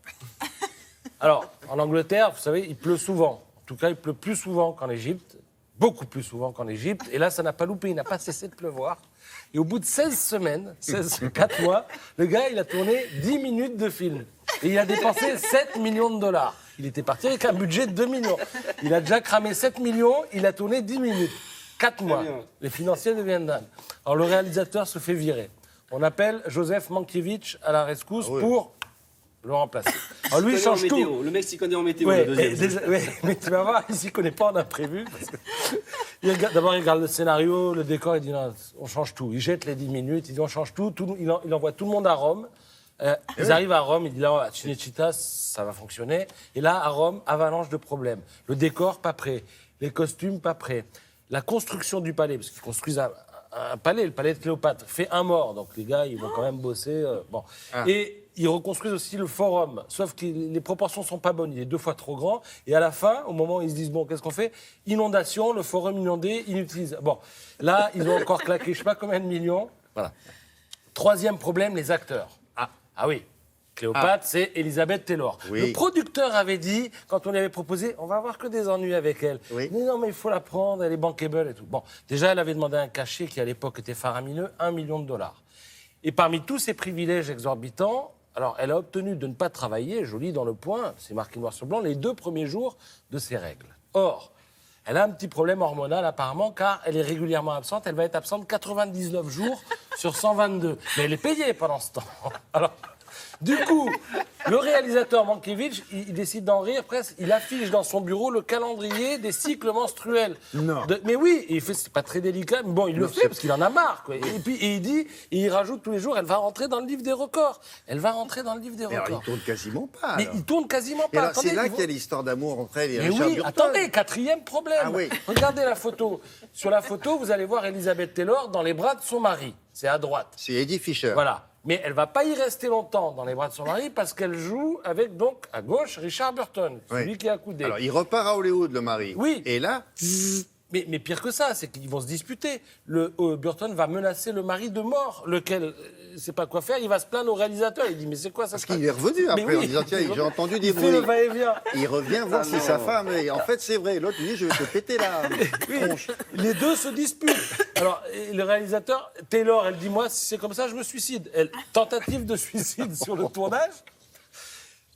Alors, en Angleterre, vous savez, il pleut souvent. En tout cas, il pleut plus souvent qu'en Égypte, beaucoup plus souvent qu'en Égypte. Et là, ça n'a pas loupé, il n'a pas cessé de pleuvoir. Et au bout de 16 semaines, 4 mois, le gars, il a tourné 10 minutes de film. Et il a dépensé 7 millions de dollars. Il était parti avec un budget de 2 millions. Il a déjà cramé 7 millions, il a tourné 10 minutes. 4 mois. Les financiers deviennent dingues. Alors le réalisateur se fait virer. On appelle Joseph Mankiewicz à la rescousse pour le remplacer. Alors lui, il change tout. Le mec s'y connaît en météo, Ouais, la deuxième. mais tu vas voir, il s'y connaît pas en imprévu. D'abord, il regarde le scénario, le décor, il dit non, on change tout. Il jette les 10 minutes, il dit on change tout. Il envoie tout le monde à Rome. Ils arrivent à Rome, il dit là, à Cinecittà, ça va fonctionner. Et là, à Rome, avalanche de problèmes. Le décor, pas prêt. Les costumes, pas prêts. La construction du palais, parce qu'ils construisent un palais, le palais de Cléopâtre, fait un mort. Donc les gars, ils vont quand même bosser. Bon. Et ils reconstruisent aussi le forum, sauf que les proportions sont pas bonnes. Il est 2 fois trop grand. Et à la fin, au moment où ils se disent, bon, qu'est-ce qu'on fait? Inondation, le forum inondé, inutilisable. Bon, là, ils ont encore claqué je sais pas combien de millions. Voilà. 3e problème, les acteurs. Ah oui. Cléopâtre, c'est Elizabeth Taylor. Oui. Le producteur avait dit, quand on lui avait proposé, on va avoir que des ennuis avec elle. Oui. Mais non, mais il faut la prendre, elle est bankable et tout. Bon, déjà, elle avait demandé un cachet qui, à l'époque, était faramineux, 1 million de dollars. Et parmi tous ces privilèges exorbitants, alors elle a obtenu de ne pas travailler, je lis dans Le Point, c'est marqué noir sur blanc, les 2 premiers jours de ses règles. Or, elle a un petit problème hormonal apparemment, car elle est régulièrement absente. Elle va être absente 99 jours sur 122. Mais elle est payée pendant ce temps. Alors, du coup, le réalisateur Mankiewicz, il décide d'en rire presque. Il affiche dans son bureau le calendrier des cycles menstruels. Non. Mais oui, et il fait, c'est pas très délicat, mais bon, il le fait parce qu'il en a marre, quoi. Et puis, il dit, et il rajoute tous les jours, elle va rentrer dans le livre des records. Elle va rentrer dans le livre des Mais alors, records. il tourne quasiment pas. Mais alors. il tourne quasiment Et pas. alors, Attendez, c'est là ils qu'il y a l'histoire d'amour entre elle et mais Richard oui, Burton. attendez, 4e problème. Ah oui. Regardez la photo. Sur la photo, vous allez voir Elizabeth Taylor dans les bras de son mari. C'est à droite. C'est Eddie Fisher. Voilà. Mais elle va pas y rester longtemps dans les bras de son mari parce qu'elle joue avec, donc, à gauche, Richard Burton, celui qui est accoudé. Alors, il repart à Hollywood, le mari. Oui. Et là... Mais pire que ça, c'est qu'ils vont se disputer. Burton va menacer le mari de mort, lequel ne sait pas quoi faire. Il va se plaindre au réalisateur. Il dit, mais c'est quoi ça? Parce qu'il est revenu après en disant, tiens, j'ai entendu des bruits. Il fait le va-et-vient. Il revient voir si sa femme... Et en fait, c'est vrai. L'autre lui dit, je vais te péter la tronche. Les deux se disputent. Alors, le réalisateur, Taylor, elle dit, moi, si c'est comme ça, je me suicide. Tentative de suicide sur le tournage.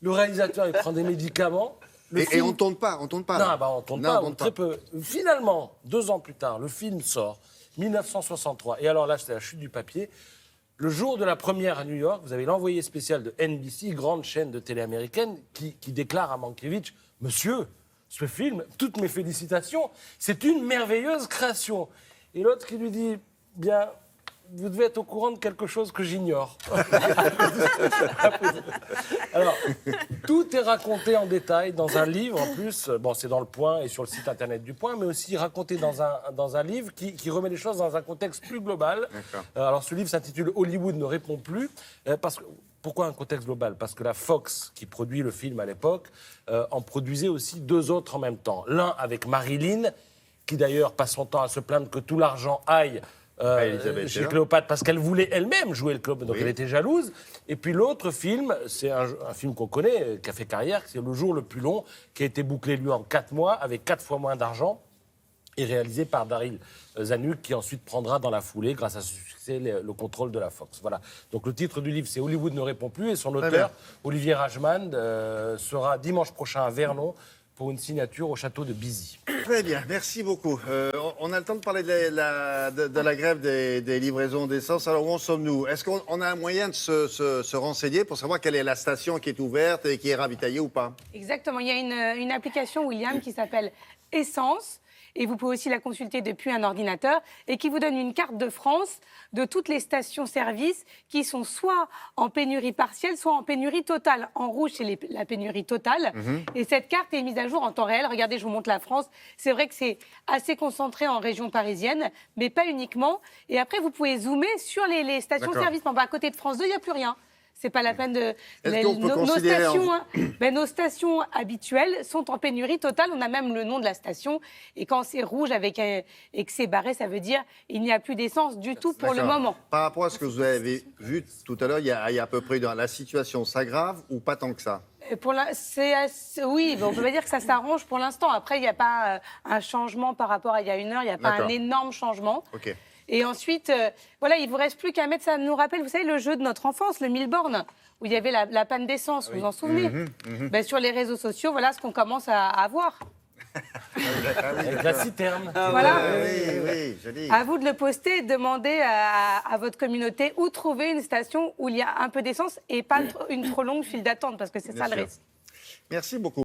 Le réalisateur, il prend des médicaments. Et on ne tourne pas, on tourne pas. Non, on ne tourne pas, ou très peu. Finalement, 2 ans plus tard, le film sort, 1963. Et alors là, c'est la chute du papier. Le jour de la première à New York, vous avez l'envoyé spécial de NBC, grande chaîne de télé américaine, qui déclare à Mankiewicz, « Monsieur, ce film, toutes mes félicitations, c'est une merveilleuse création. » Et l'autre qui lui dit, « Bien, vous devez être au courant de quelque chose que j'ignore. » Alors, tout est raconté en détail dans un livre, en plus, bon, c'est dans Le Point et sur le site internet du Point, mais aussi raconté dans un livre qui remet les choses dans un contexte plus global. Alors, ce livre s'intitule « Hollywood ne répond plus », parce que... Pourquoi un contexte global? Parce que la Fox, qui produit le film à l'époque, en produisait aussi 2 autres en même temps. L'un avec Marilyn, qui d'ailleurs passe son temps à se plaindre que tout l'argent aille chez Cléopâtre, parce qu'elle voulait elle-même jouer le club, donc elle était jalouse. Et puis l'autre film, c'est un film qu'on connaît, qui a fait carrière, c'est Le jour le plus long, qui a été bouclé, lui, en 4 mois, avec 4 fois moins d'argent, et réalisé par Daryl Zanuck, qui ensuite prendra dans la foulée, grâce à ce succès, le contrôle de la Fox. Voilà. Donc le titre du livre, c'est Hollywood ne répond plus, et son auteur, Olivier Rajman, sera dimanche prochain à Vernon pour une signature au château de Bizy. Très bien, merci beaucoup. On a le temps de parler de la grève des livraisons d'essence. Alors où en sommes-nous? Est-ce qu'on a un moyen de se renseigner pour savoir quelle est la station qui est ouverte et qui est ravitaillée ou pas? Exactement, il y a une application, William, qui s'appelle Essence. Et vous pouvez aussi la consulter depuis un ordinateur et qui vous donne une carte de France de toutes les stations-service qui sont soit en pénurie partielle, soit en pénurie totale. En rouge, c'est la pénurie totale. Et cette carte est mise à jour en temps réel. Regardez, je vous montre la France. C'est vrai que c'est assez concentré en région parisienne, mais pas uniquement. Et après, vous pouvez zoomer sur les stations-service. À côté de France 2, il n'y a plus rien. C'est pas la peine de... Nos stations habituelles sont en pénurie totale. On a même le nom de la station. Et quand c'est rouge et que c'est barré, ça veut dire qu'il n'y a plus d'essence du tout pour le moment. Par rapport à ce que vous avez vu tout à l'heure, il y a à peu près la situation s'aggrave ou pas tant que ça? Oui, on peut pas dire que ça s'arrange pour l'instant. Après, il n'y a pas un changement par rapport à il y a 1 heure. Il n'y a pas un énorme changement. Ok. Et ensuite, il ne vous reste plus qu'à mettre, ça nous rappelle, vous savez, le jeu de notre enfance, le Milborn, où il y avait la panne d'essence, vous vous en souvenez? Sur les réseaux sociaux, voilà ce qu'on commence à voir. Avec la citerne. Voilà. Oui, joli. À vous de le poster et de demander à votre communauté où trouver une station où il y a un peu d'essence et pas une trop longue file d'attente, parce que c'est ça le risque. Merci beaucoup.